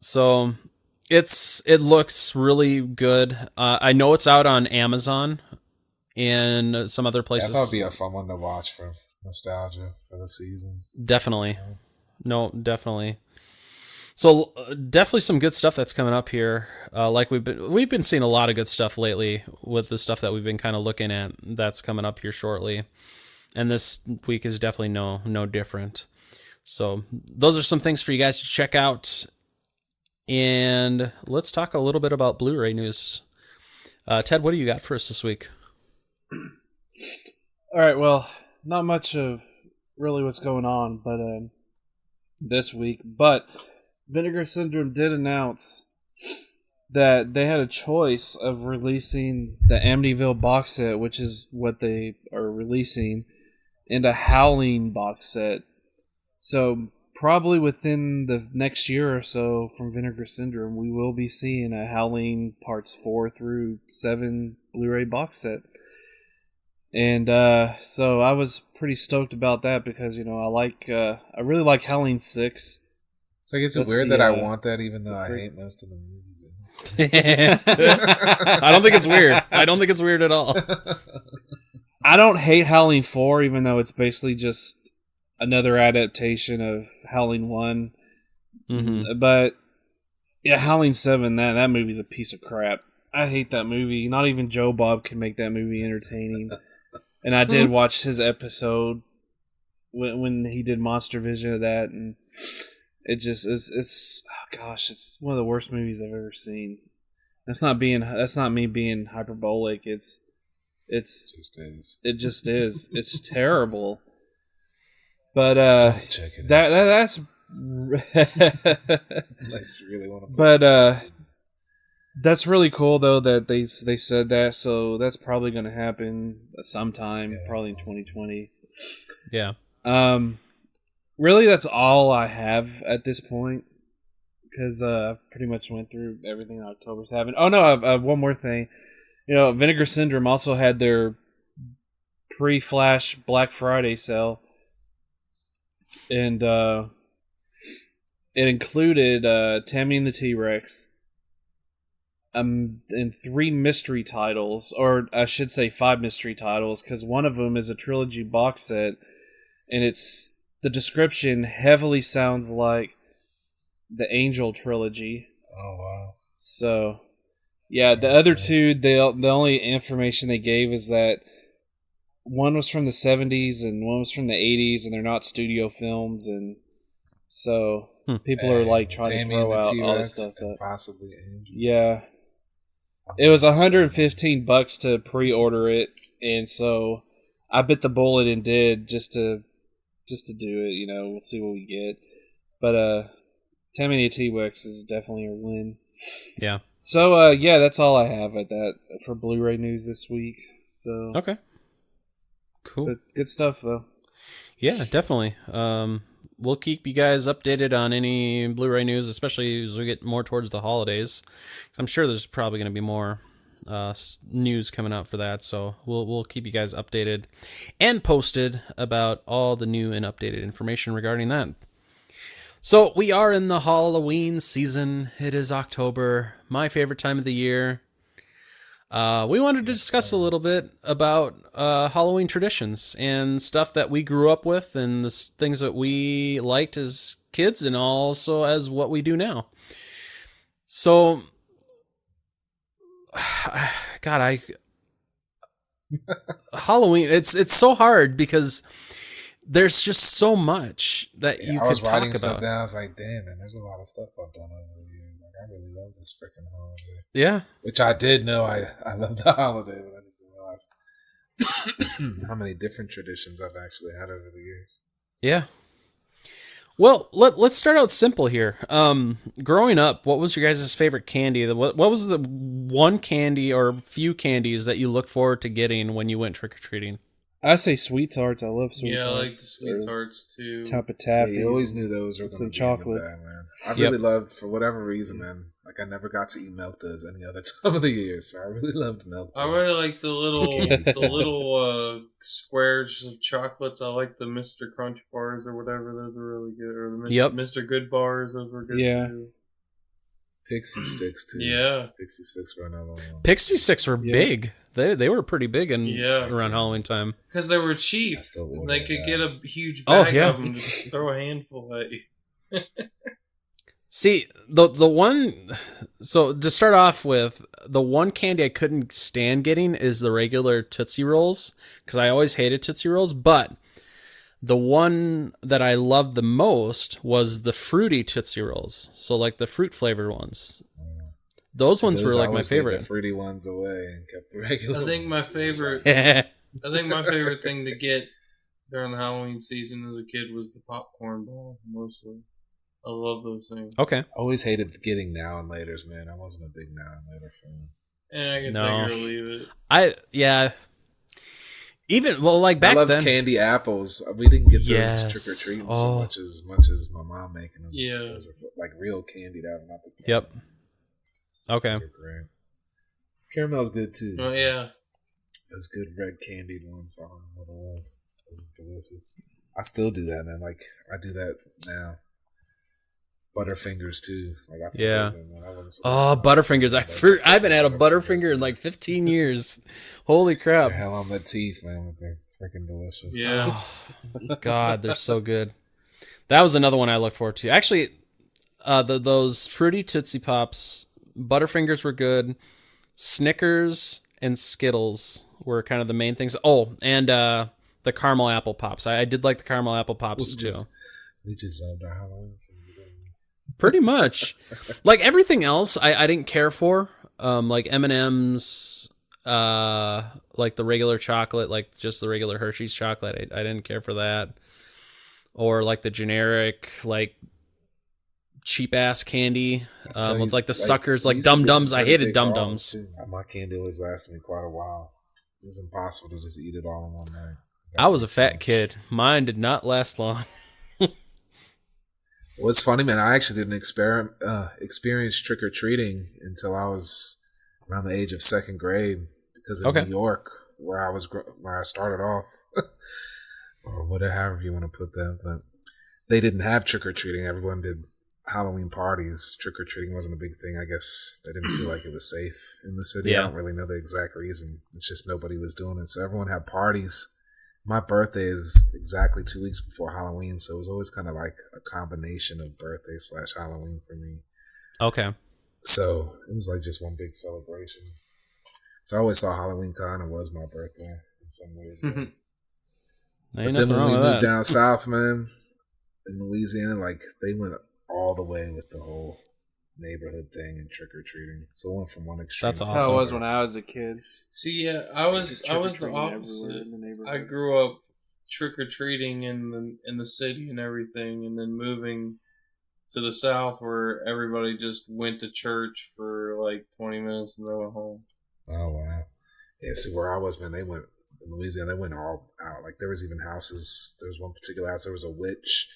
So. It looks really good. I know it's out on Amazon and some other places. I thought it'd be a fun one to watch for nostalgia for the season. Definitely. No, definitely. So definitely some good stuff that's coming up here. Like we've been seeing a lot of good stuff lately with the stuff that we've been kind of looking at that's coming up here shortly. And this week is definitely no different. So those are some things for you guys to check out. And let's talk a little bit about Blu-ray news. Ted, what do you got for us this week? All right, well, not much of really what's going on, but this week. But Vinegar Syndrome did announce that they had a choice of releasing the Amityville box set, which is what they are releasing, and a Howling box set. So probably within the next year or so from Vinegar Syndrome, we will be seeing a Howling Parts 4 through 7 Blu-ray box set. And so I was pretty stoked about that because, I really like Howling 6. It's like, is it weird that I want that even though I hate most of the movies? I don't think it's weird. I don't think it's weird at all. I don't hate Howling 4, even though it's basically just another adaptation of Howling 1. Mm-hmm. But yeah, Howling 7, that movie's a piece of crap. I hate that movie. Not even Joe Bob can make that movie entertaining. And I did watch his episode when he did Monster Vision of that, and it just it's it's one of the worst movies I've ever seen. That's not me being hyperbolic. It just is. It's terrible. But Don't check it out. that's Like, you really want to but that's really cool though that they said that, so that's probably going to happen sometime, Yeah, probably in that's 2020. Yeah. Really, that's all I have at this point, because I've pretty much went through everything October's having. Oh no, I have one more thing. Vinegar Syndrome also had their pre-Flash Black Friday sale, and it included Tammy and the T-Rex, and 3 mystery titles, or I should say 5 mystery titles, because one of them is a trilogy box set, and the description heavily sounds like the Angel trilogy. Oh wow! So, yeah, the other 2, the only information they gave is that one was from the 70s and one was from the 80s, and they're not studio films, and so people are like trying Tammy to throw and the out all T-Rex this stuff. and possibly Angel. Yeah. It was $115 to pre-order it, and so I bit the bullet and did just to do it. We'll see what we get. But Tammy and the T-Rex is definitely a win. Yeah. So yeah, that's all I have at that for Blu-ray news this week. So Okay. Cool. but good stuff though. Yeah, definitely. We'll keep you guys updated on any Blu-ray news, especially as we get more towards the holidays. I'm sure there's probably going to be more news coming out for that, so we'll keep you guys updated and posted about all the new and updated information regarding that. So we are in the Halloween season. It is October, my favorite time of the year. We wanted to discuss a little bit about Halloween traditions and stuff that we grew up with and the things that we liked as kids and also as what we do now. So, God, Halloween, it's so hard because there's just so much that you I was could talk writing stuff about. down. I was like, damn, man, there's a lot of stuff I've done over the years. Like, I really love this freaking holiday. Yeah. Which I did know I love the holiday, but I just didn't realize how many different traditions I've actually had over the years. Yeah. Well, let's start out simple here. Growing up, what was your guys' favorite candy? What was the one candy or few candies that you look forward to getting when you went trick-or-treating? I say sweet tarts. I love sweet Yeah, I tarts. like the sweet tarts too. Top of Yeah, taffy. you always knew those were Some going to be chocolates. bad, man. I Yep. really loved, for whatever reason, man. Like, I never got to eat milk duds any other time of the year, so I really loved milk duds. I really like the Okay. little squares of chocolates. I like the Mr. Crunch bars or whatever. Those were really good. Or the Yep. Mr. Good bars. Those were good Yeah. too. Pixie sticks, too. Yeah. Pixie sticks were another one. Pixie sticks were Yeah. big. They were pretty big Yeah. around Halloween time. Because they were cheap. I still order They could that. get a huge Oh, bag yeah. of them. Just throw a handful at you. See, the one, so to start off with, the one candy I couldn't stand getting is the regular Tootsie Rolls, because I always hated Tootsie Rolls, but the one that I loved the most was the fruity Tootsie Rolls, so like the fruit flavored ones. Those ones were I like my always gave favorite. The fruity ones away and kept the regular I think my ones. favorite. Yeah. I think my favorite thing to get during the Halloween season as a kid was the popcorn balls. Mostly, I love those things. Okay. I always hated getting now and laters, man. I wasn't a big now and later fan. And I can No. take it or leave it. Even, well, like back I loved then. candy apples. We didn't get those Yes. trick or treating Oh. so much as my mom making them. Yeah. Those were like real candied out, not the Yep. Okay. Those are great. Caramel's good too. Oh yeah. Those good red candied ones. I don't know what it was. Those are delicious. I still do that, man. Like I do that now. Butterfingers too. Like I Yeah. those in when I wasn't Oh, supposed to. Butterfingers. I haven't had a Butterfinger in like 15 years. Holy crap. They're hell on the teeth, man, with their freaking delicious. Yeah. God, they're so good. That was another one I looked forward to. Actually, those fruity Tootsie Pops, Butterfingers were good. Snickers and Skittles were kind of the main things. Oh, and the caramel apple pops. I did like the caramel apple pops too. We just loved our Halloween candy. Pretty much. Like everything else, I didn't care for. Like M&M's, like the regular chocolate, like just the regular Hershey's chocolate. I didn't care for that. Or like the generic, like cheap ass candy, with like the suckers, like Dum Dums. I hated Dum Dums. My candy always lasted me quite a while. It was impossible to just eat it all in one night. I was a fat kid. Mine did not last long. What's funny, man, I actually didn't experience trick-or-treating until I was around the age of second grade because of New York, where I started off, or whatever you want to put that. But they didn't have trick-or-treating. Everyone did Halloween parties. Trick-or-treating wasn't a big thing. I guess they didn't feel like it was safe in the city. Yeah. I don't really know the exact reason. It's just nobody was doing it. So everyone had parties. My birthday is exactly 2 weeks before Halloween, so it was always kind of like a combination of birthday / Halloween for me. Okay. So it was like just one big celebration. So I always thought Halloween kind of was my birthday in some way. Ain't But then nothing when wrong we with moved that. down south, man, in Louisiana, like they went all the way with the whole neighborhood thing and trick or treating. So it went from one extreme. That's to That's awesome. how it the was other. when I was a kid. See, yeah, I was Just the trick-or-treating everywhere opposite. in the neighborhood. I grew up trick or treating in the city and everything, and then moving to the south where everybody just went to church for like 20 minutes and then went home. Oh wow! Yeah, see where I was, man. They went in Louisiana. They went all out. Like there was even houses. There was one particular house. There was a witch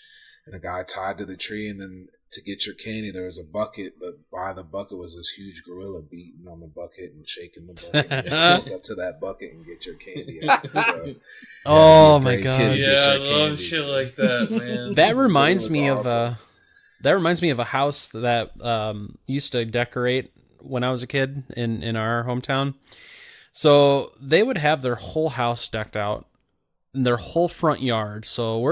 and a guy tied to the tree, and then to get your candy, there was a bucket, but by the bucket was this huge gorilla beating on the bucket and shaking the bucket. And you had to walk up to that bucket and get your candy out. So, Oh be a my great god. kid. Yeah, Get I your love candy, shit man. like that, man. That reminds was me awesome. of a house that used to decorate when I was a kid in our hometown. So they would have their whole house decked out, their whole front yard. So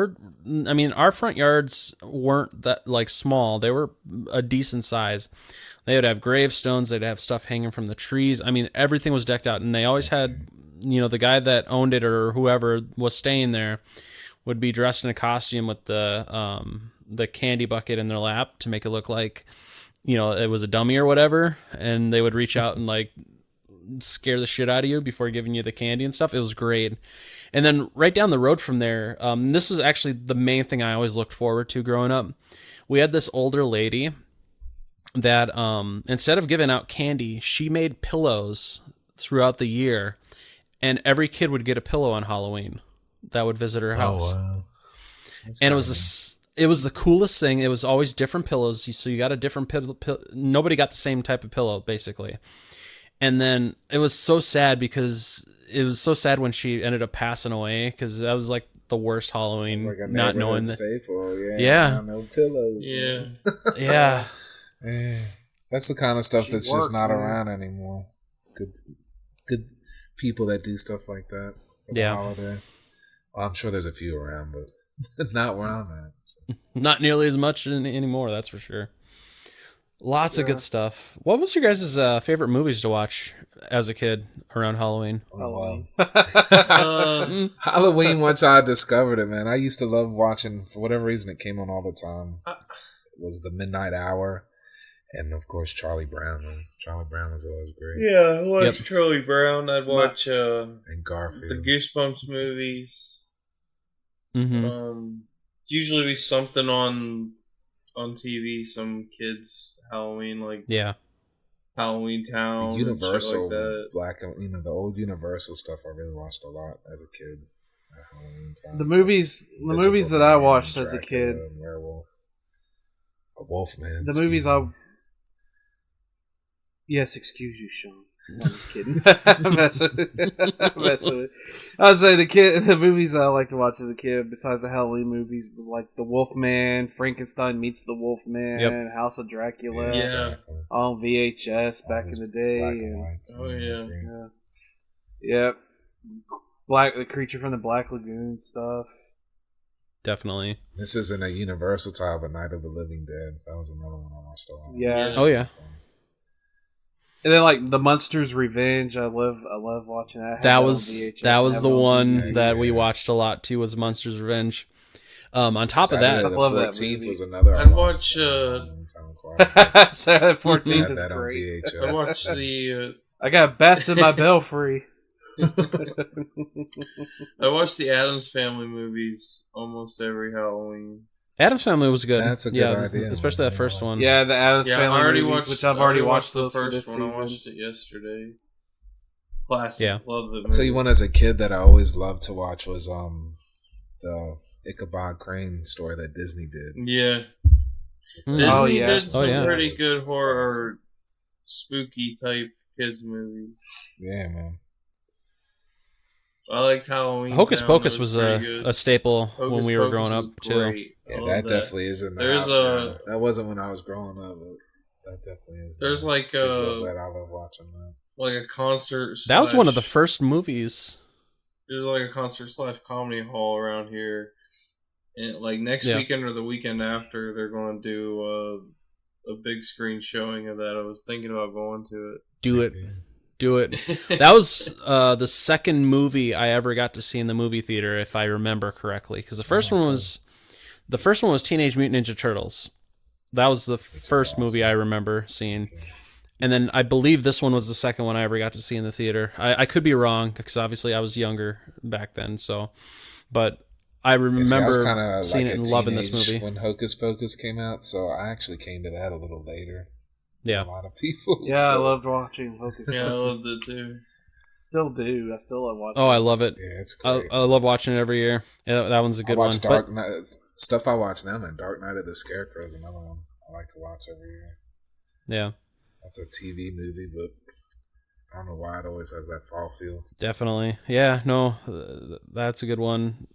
our front yards weren't that like small. They were a decent size. They would have gravestones. They'd have stuff hanging from the trees. I mean, everything was decked out, and they always had, the guy that owned it or whoever was staying there would be dressed in a costume with the candy bucket in their lap to make it look like, it was a dummy or whatever. And they would reach out and like scare the shit out of you before giving you the candy and stuff. It was great. And then right down the road from there, this was actually the main thing I always looked forward to growing up. We had this older lady that instead of giving out candy, she made pillows throughout the year, and every kid would get a pillow on Halloween that would visit her house. Oh, wow. And it was the coolest thing. It was always different pillows, so you got a different pillow. Nobody got the same type of pillow, basically. And then it was so sad because it was so sad when she ended up passing away, because that was like the worst Halloween, It's like a not knowing that. staple. Yeah. No pillows. Yeah. Yeah. Yeah. That's the kind of stuff She that's just worked, not man. around anymore. Good people that do stuff like that for the Yeah. holiday. Well, I'm sure there's a few around, but not where I'm at. So. Not nearly as much anymore, that's for sure. Lots of good stuff. What was your guys' favorite movies to watch as a kid around Halloween? Halloween. Halloween, once I discovered it, man, I used to love watching, for whatever reason, it came on all the time. It was the Midnight Hour, and of course, Charlie Brown. Man. Charlie Brown was always great. Yeah, I watched Charlie Brown. I'd watch And Garfield. the Goosebumps movies. Mm-hmm. Usually be something on TV, some kids Halloween, like Yeah. Halloween Town, The Universal, and shit like that. black, the old Universal stuff. I really watched a lot as a kid. At Halloween time. The movies that I watched as a kid. Werewolf, a Wolfman. The movies Yes, excuse you, Sean. I'm just kidding. I'm messing with it. I'd say the movies that I like to watch as a kid, besides the Halloween movies, was like The Wolfman, Frankenstein Meets the Wolfman, House of Dracula, Yeah. on VHS back in the day. Black and white. Oh, yeah. Yep. The Creature from the Black Lagoon stuff. Definitely. This isn't a Universal title, but Night of the Living Dead. That was another one I watched a lot. Yeah. Oh yeah. And then like the Monsters Revenge, I love watching that. I had That on was VHS, that was have the it on one DVD. that we watched a lot too. Was Monsters Revenge. On top of Saturday that, the love that 14th movie. was another. I'd watch, Saturday the 14th had is that on great. VHS. I watched the I got bats in my belfry. I watched the Addams Family movies almost every Halloween. Addams Family was good. That's a good yeah, idea, especially man. that first one. Yeah, the Addams Yeah, Family I already movies, watched. which I've I already watched the those for first this one. I season. watched it yesterday. Classic. Yeah. Love it. I'll tell you one as a kid that I always loved to watch was the Ichabod Crane story that Disney did. Yeah. Mm. Disney Oh, yeah. did some Oh, yeah. pretty good horror, spooky type kids movies. Yeah, man. I liked Halloween. Hocus Town, Pocus it was pretty good. a staple Hocus when we were Pocus growing was up too. great. I Yeah, love that definitely is in the There's house a- now. That wasn't when I was growing up, but that definitely is. There's now. like Kids a- love that. I love watching that. Like a concert. That was one of the slash- first movies. There's like a concert / comedy hall around here, and like next Yeah. weekend or the weekend after, they're going to do a big screen showing of that. I was thinking about going to Do it. Yeah. Do it. That was the second movie I ever got to see in the movie theater, if I remember correctly. Because the first one was Teenage Mutant Ninja Turtles. That was the first movie I remember seeing. And then I believe this one was the second one I ever got to see in the theater. I could be wrong because obviously I was younger back then. So, but I Yeah, see, I was remember kinda seeing like it a and loving this teenage movie. when Hocus Pocus came out. So I actually came to that a little later. Yeah. A lot of people. Yeah, I so, loved watching Hocus it. Yeah, I Pocus. loved it too. Still do. I still love watching. Oh, I love it. Yeah, it's I, great. I love watching it every year. Yeah, that one's a good I one. watch But Dark Knight stuff. I watch now, man. Dark Knight of the Scarecrow is another one I like to watch every year. yeah, That's a TV movie, but I don't know why it always has that fall feel. definitely. Yeah, no, that's a good one.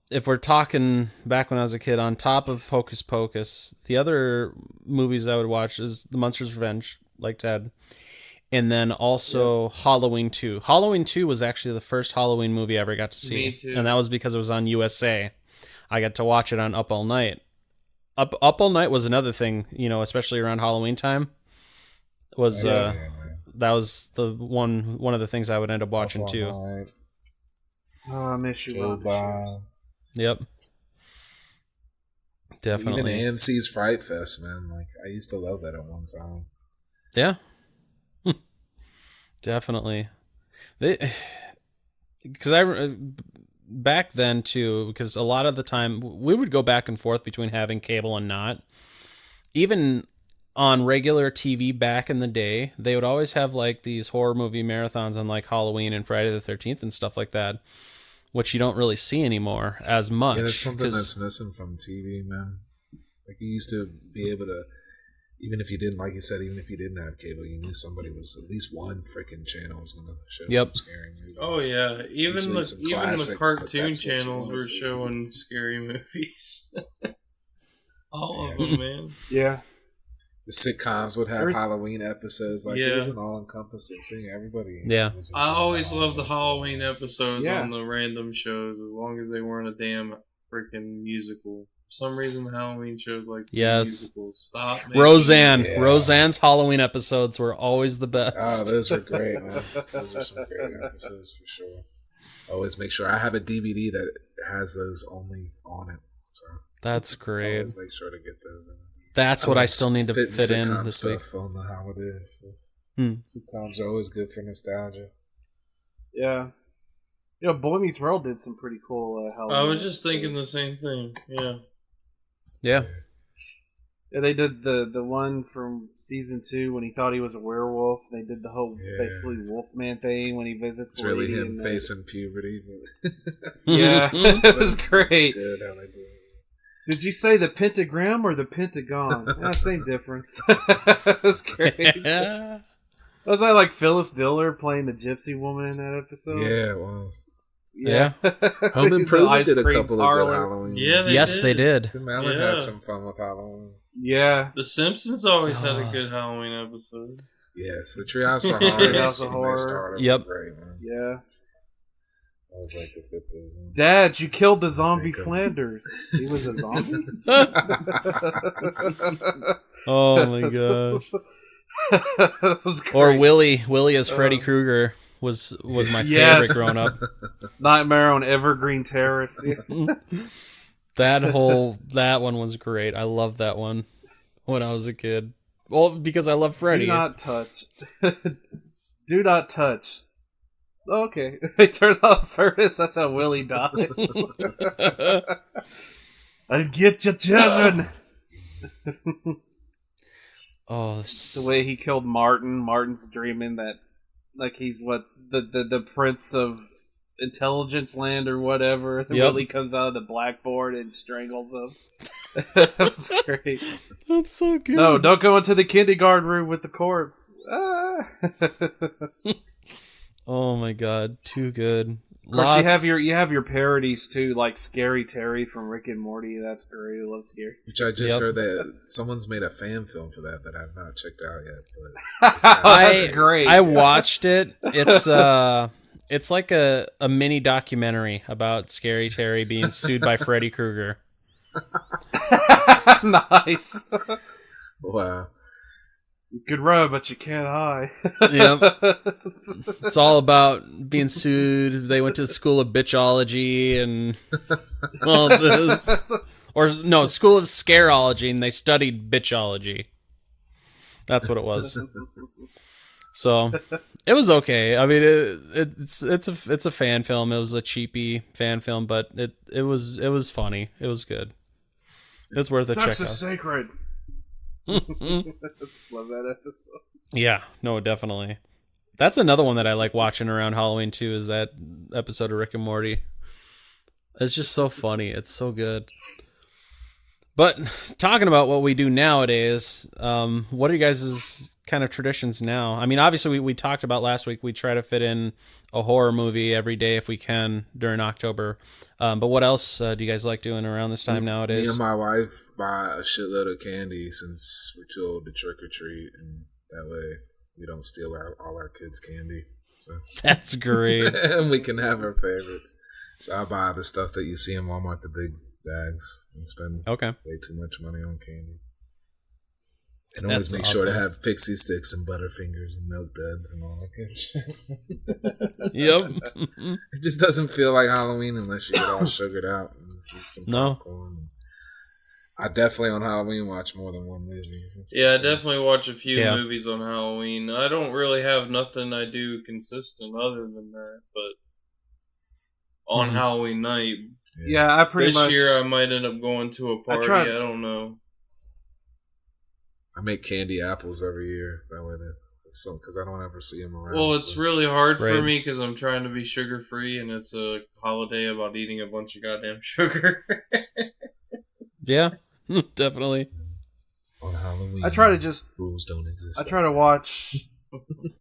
If we're talking back when I was a kid, on top of Hocus Pocus, the other movies I would watch is The Monsters Revenge, like Ted, and then also Halloween 2. Halloween 2 was actually the first Halloween movie I ever got to see, Me too. and that was because it was on USA. I got to watch it on Up All Night. Up All Night was another thing, especially around Halloween time. Was Yeah, man. that was the one of the things I would end up watching Up All too. Night, Oh, I miss you, Joe Bob. Bob. Yep. Definitely. Even AMC's Fright Fest, man. Like I used to love that at one time. Yeah. Definitely. Because back then too, because a lot of the time we would go back and forth between having cable and not. Even on regular TV back in the day, they would always have like these horror movie marathons on like Halloween and Friday the 13th and stuff like that, which you don't really see anymore as much. Yeah, that's something 'cause- that's missing from TV, man. Like you used to be able to, even if you didn't, like you said, even if you didn't have cable, you knew somebody was at least one freaking channel was going to show Yep. some scary movies. Oh yeah, even Usually some the classics, but cartoon that's what you channels wanna were see. showing scary movies. All of Yeah. them, man. Yeah. The sitcoms would have Every- Halloween episodes. Like Yeah. it was an all-encompassing thing. Everybody. Yeah. was I enjoying always loved the Halloween episodes Yeah. on the random shows, as long as they weren't a damn freaking musical. For some reason, the Halloween shows like Yes. musicals. Stop. making- Roseanne. Yeah. Roseanne's Halloween episodes were always the Oh, best. those were great, man. Those are some great episodes for sure. Always make sure I have a DVD that has those only on it. So That's great. always make sure to get those in. That's what I still need to Fit fit in sitcom this week. stuff on the holidays. So. Hmm. Sitcoms are always good for nostalgia. Yeah. Boy Meets World did some pretty cool Halloween. I was just episodes. thinking the same thing. Yeah. Yeah. Yeah, they did the one from season 2 when he thought he was a werewolf. They did the whole Yeah. basically Wolfman thing when he visits It's the really lady him and, facing puberty. But Yeah, it was it's great. good how they do it. Did you say the pentagram or the pentagon? Same difference. It was great. Yeah. Was that like Phyllis Diller playing the gypsy woman in that episode? Yeah, it was. Yeah. Home The Improvement ice did a cream couple parlor. of good Halloween. Yeah, they Yes, did. they did. Tim Allen Yeah. had some fun with Halloween. Yeah. The Simpsons always had Ah. a good Halloween episode. Yes, the Treehouse of Horror. Treehouse of when Horror. they started Yep. were great, man. Yeah. always like to fit those in. Dad, you killed the zombie think of- Flanders. He was a zombie? Oh my gosh. That was great. Or Willie as Freddy Krueger was my Yes. favorite growing up. Nightmare on Evergreen Terrace. Yeah. That one was great. I loved that one when I was a kid. Well, because I love Freddy. Do not touch. Do not touch. Okay. They turned off the furnace. That's how Willie died. I'll get you, children. Oh, The way he killed Martin. Martin's dreaming that, like, he's the prince of Intelligence Land or whatever. Yep. Willie comes out of the blackboard and strangles him. That was great. that's so good. No, don't go into the kindergarten room with the corpse. Ah. Oh my god, too good. Of course, you have your parodies too, like Scary Terry from Rick and Morty. That's great. I love Scary. Which I just Yep. heard that someone's made a fan film for that I've not checked out yet. But That's great. I watched it. It's like a mini documentary about Scary Terry being sued by Freddy Krueger. Nice. wow. You could run, but you can't hide. Yep. It's all about being sued. They went to the School of Bitchology and all this. Or, no, School of Scareology, and they studied bitchology. That's what it was. So, it was okay. I mean, it's a fan film. It was a cheapy fan film, but it was funny. It was good. It's worth a check Sex is out. sacred. Love that episode. Yeah, no, definitely. That's another one that I like watching around Halloween too, is that episode of Rick and Morty. It's just so funny. It's so good. But talking about what we do nowadays, what are you guys' kind of traditions now? I mean, obviously we talked about last week, we try to fit in a horror movie every day if we can during October. But what else do you guys like doing around this time Me nowadays? and my wife buy a shitload of candy since we're too old to trick or treat, and that way we don't steal all our kids' candy. So That's great. and we can have our favorites. So I buy the stuff that you see in Walmart, the big bags, and spend Okay. way too much money on candy. And That's always make sure to awesome. have pixie sticks and butterfingers and milk duds and all that good shit. Yep. It just doesn't feel like Halloween unless you get all sugared out and eat some No. popcorn. I definitely on Halloween watch more than one movie. That's Yeah, I for sure. definitely watch a few Yeah. movies on Halloween. I don't really have nothing I do consistent other than that, but on Mhm. Halloween night, Yeah, I pretty this much. year I might end up going to a party. tried- I don't know. I make candy apples every year. That way, because I don't ever see them around. Well, it's so. really hard for Right. me because I'm trying to be sugar free, and it's a holiday about eating a bunch of goddamn sugar. Yeah, definitely. on Halloween. I try to just. rules don't exist. I try to watch.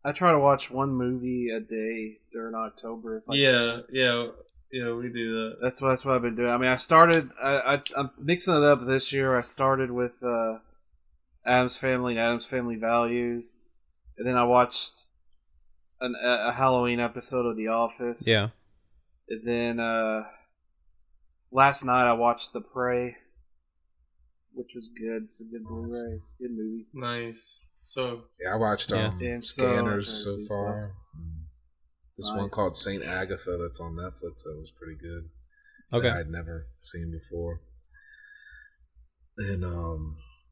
I try to watch one movie a day during October. If I can. Yeah, we do that. That's what I've been doing. I mean, I started. I'm mixing it up this year. I started with Addams Family and Addams Family Values, and then I watched a Halloween episode of The Office. Yeah. And then last night I watched The Prey, which was good. It's a good Blu-ray. It's a good movie. Nice. So, Yeah, I watched Yeah. And so- Scanners so and far. This one Nice. called Saint Agatha that's on Netflix that was pretty good. Okay. That I'd never seen before. And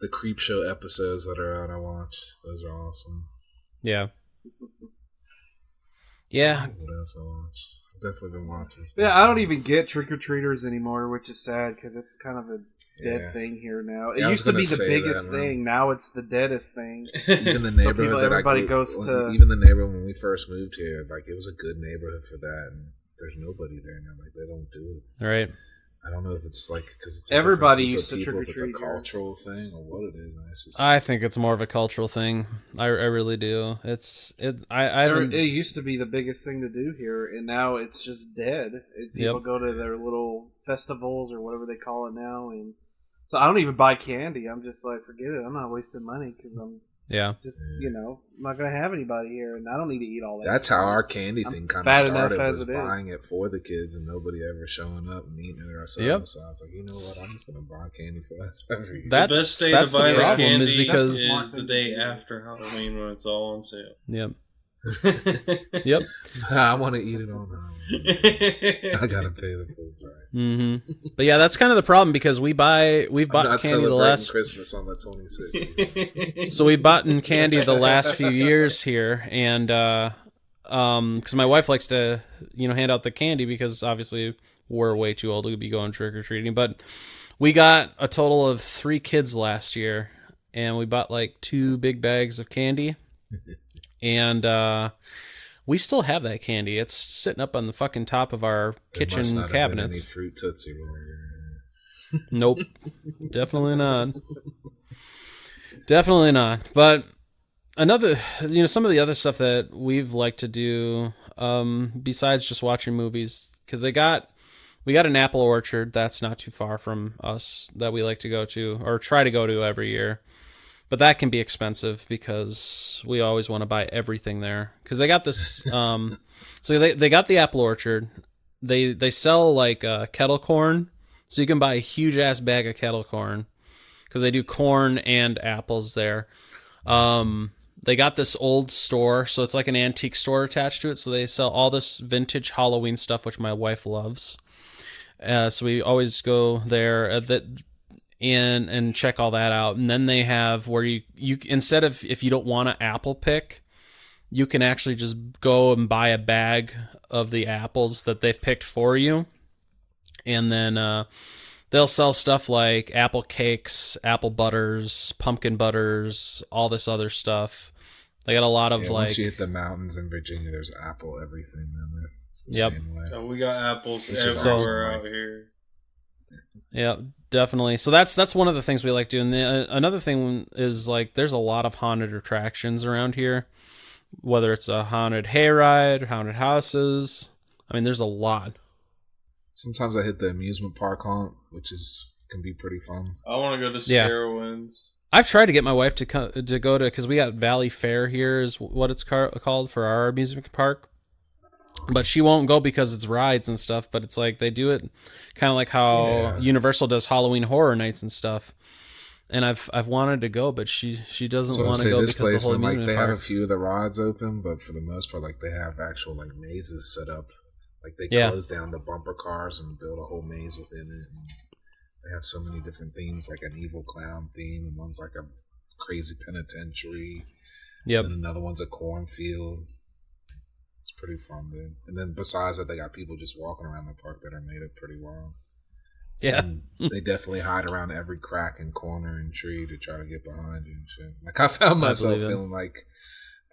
the Creep Show episodes that are out, I watched. Those are awesome. Yeah. Yeah. What else I watched? I've definitely been watching stuff. Yeah, I don't even get trick-or-treaters anymore, which is sad because it's kind of a dead Yeah. thing here now. It Yeah, I was used to gonna be the say biggest that, man. thing. Now it's the deadest thing. Even the neighborhood that everybody I grew, goes to- even the neighborhood when we first moved here, like it was a good neighborhood for that, and there's nobody there now. Like they don't do it. All right. I don't know if it's like because it's Everybody different used to group of people, if trick-or-treat It's a here. cultural thing or what it is. Man. It's just, I think it's more of a cultural thing. I really do. I haven't. It used to be the biggest thing to do here, and now it's just dead. People Yep. go to their little festivals or whatever they call it now, and so I don't even buy candy. I'm just like, forget it. I'm not wasting money because I'm Yeah. Just I'm not gonna have anybody here, and I don't need to eat all that. That's how our candy thing kind of fat enough started, as was it is. buying it for the kids and nobody ever showing up and eating it ourselves. Yep. So I was like, you know what? I'm just going to buy candy for us every year. That's the best day that's to buy the problem candy is because is the day after Halloween when it's all on sale. yep. Yep. I want to eat it on Halloween. I got to pay the full price. hmm But yeah, that's kind of the problem because we've bought I'm not candy the celebrating last Christmas on the 26th. so we've bought candy the last few years here, and because my wife likes to hand out the candy because obviously we're way too old to be going trick or treating. But we got a total of 3 kids last year, and we bought like 2 big bags of candy, and we still have that candy. It's sitting up on the fucking top of our kitchen Must not have been cabinets. any fruit Tootsie Rolls. Nope. Definitely not. Definitely not. But another, some of the other stuff that we've liked to do, besides just watching movies, because we got an apple orchard that's not too far from us that we like to go to or try to go to every year. But that can be expensive because we always want to buy everything there. Because they got this, so they got the apple orchard. They sell like kettle corn. So you can buy a huge ass bag of kettle corn because they do corn and apples there. They got this old store, so it's like an antique store attached to it. So they sell all this vintage Halloween stuff, which my wife loves. So we always go there and check all that out. And then they have where you instead of, if you don't want an apple pick, you can actually just go and buy a bag of the apples that they've picked for you. And then they'll sell stuff like apple cakes, apple butters, pumpkin butters, all this other stuff. They got a lot of once you hit the mountains in Virginia, there's apple everything down there. It's the same way. So we got apples Which is everywhere awesome. out here. Yeah, definitely. So that's one of the things we like doing. Another thing is like there's a lot of haunted attractions around here, whether it's a haunted hayride, haunted houses. I mean, there's a lot. Sometimes I hit the amusement park haunt, which can be pretty fun. I want to go to Yeah. Scarowinds. I've tried to get my wife to go to, because we got Valley Fair here is what it's called for our amusement park. But she won't go because it's rides and stuff, but it's like they do it kind of like how Universal does Halloween Horror Nights and stuff. And I've wanted to go, but she doesn't want to go this because place, the whole when, amusement they park. have a few of the rides open, but for the most part, like they have actual like mazes set up. Like they Yeah. close down the bumper cars and build a whole maze within it. And they have so many different themes, like an evil clown theme, and one's like a crazy penitentiary. Yep. And another one's a cornfield. It's pretty fun, dude. And then besides that, they got people just walking around the park that are made up pretty wild. Yeah. And they definitely hide around every crack and corner and tree to try to get behind you and shit. Like I found myself believe it. feeling like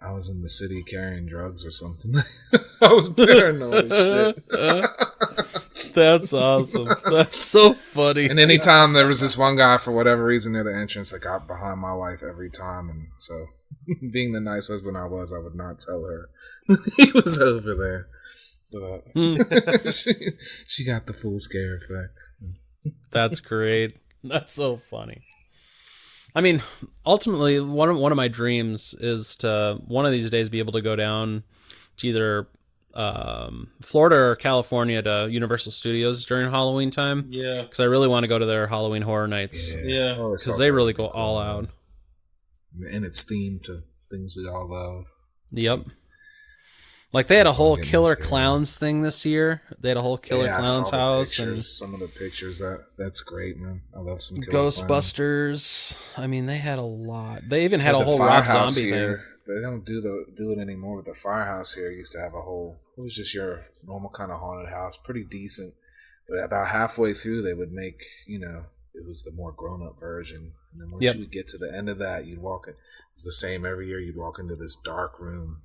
I was in the city carrying drugs or something. I was paranoid as shit. That's awesome. That's so funny. And anytime there was this one guy, for whatever reason, near the entrance that got behind my wife every time. And so, being the nice husband I was, I would not tell her he was over there. So she got the full scare effect. That's great. That's so funny. I mean, ultimately, one of my dreams is to one of these days be able to go down to either Florida or California to Universal Studios during Halloween time. Yeah. Because I really want to go to their Halloween Horror Nights. Yeah. Because they really go all out. And it's themed to things we all love. Yep. Like they had a whole Getting Killer scared. Clowns thing this year. They had a whole Killer I Clowns saw the house pictures, and some of the pictures. That's great, man. I love some Killer Clowns. Ghostbusters. I mean, they had a lot. They even It's had like a the whole Rob Firehouse Zombie here. thing. They don't do it anymore. But the Firehouse here used to have a whole. It was just your normal kind of haunted house, pretty decent. But about halfway through, they would make it was the more grown up version. And then once Yep. you would get to the end of that, you'd walk it. It was the same every year. You'd walk into this dark room,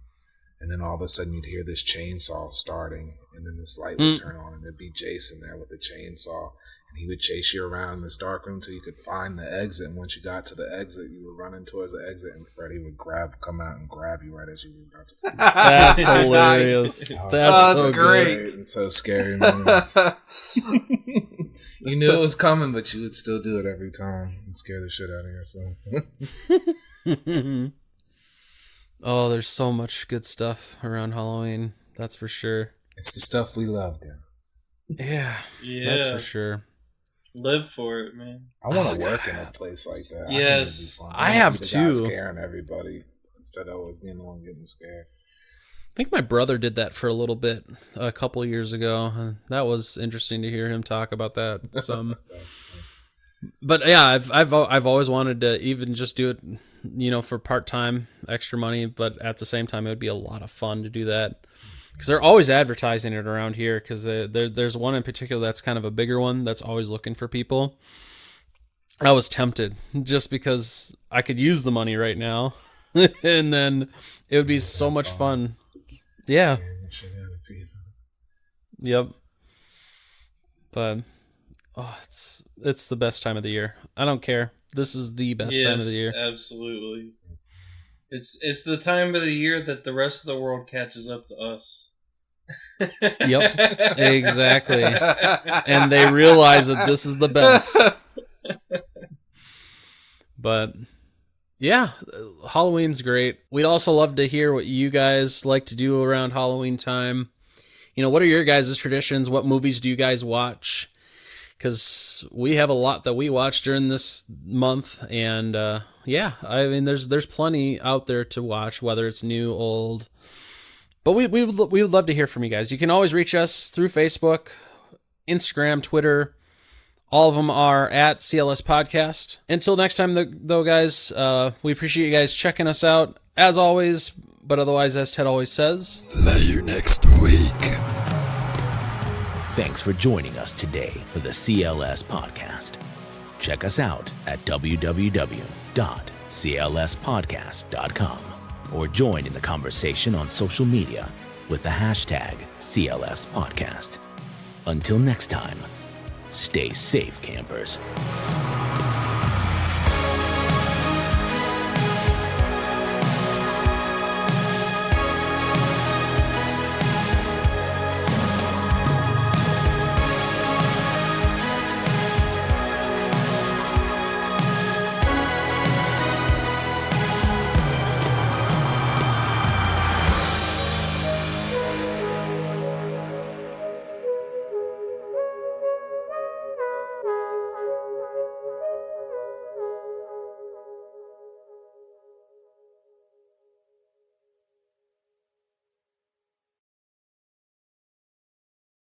and then all of a sudden you'd hear this chainsaw starting, and then this light would turn on, and there'd be Jason there with the chainsaw. And he would chase you around in this dark room until you could find the exit. And once you got to the exit, you were running towards the exit, and Freddy would come out and grab you right as you were about to. That's hilarious. Oh, That's so great. good. And so scary, man. You knew it was coming, but you would still do it every time and scare the shit out of yourself. Oh, there's so much good stuff around Halloween. That's for sure. It's the stuff we love, guys. Yeah, Yeah. that's for sure. Live for it, man. I want to Oh, work God. in a place like that. Yes. I have want to be the guy too. scaring everybody instead of always being the one getting scared. I think my brother did that for a little bit a couple of years ago. And that was interesting to hear him talk about that some. That's funny. But yeah, I've always wanted to even just do it, for part-time extra money. But at the same time, it would be a lot of fun to do that because they're always advertising it around here. Because there's one in particular that's kind of a bigger one that's always looking for people. I was tempted just because I could use the money right now, and then it would be so much fun. Yeah. Scaring the shit out of people. Yep. But it's the best time of the year. I don't care. This is the best time of the year. Absolutely. It's the time of the year that the rest of the world catches up to us. Yep. Exactly. And they realize that this is the best. But yeah, Halloween's great. We'd also love to hear what you guys like to do around Halloween time. What are your guys' traditions? What movies do you guys watch? Because we have a lot that we watch during this month, and there's plenty out there to watch, whether it's new, old. But we would love to hear from you guys. You can always reach us through Facebook, Instagram, Twitter. All of them are at CLS Podcast. Until next time, though, guys, we appreciate you guys checking us out as always. But otherwise, as Ted always says, See you next week. Thanks for joining us today for the CLS Podcast. Check us out at www.clspodcast.com or join in the conversation on social media with the hashtag CLS Podcast. Until next time, stay safe, campers.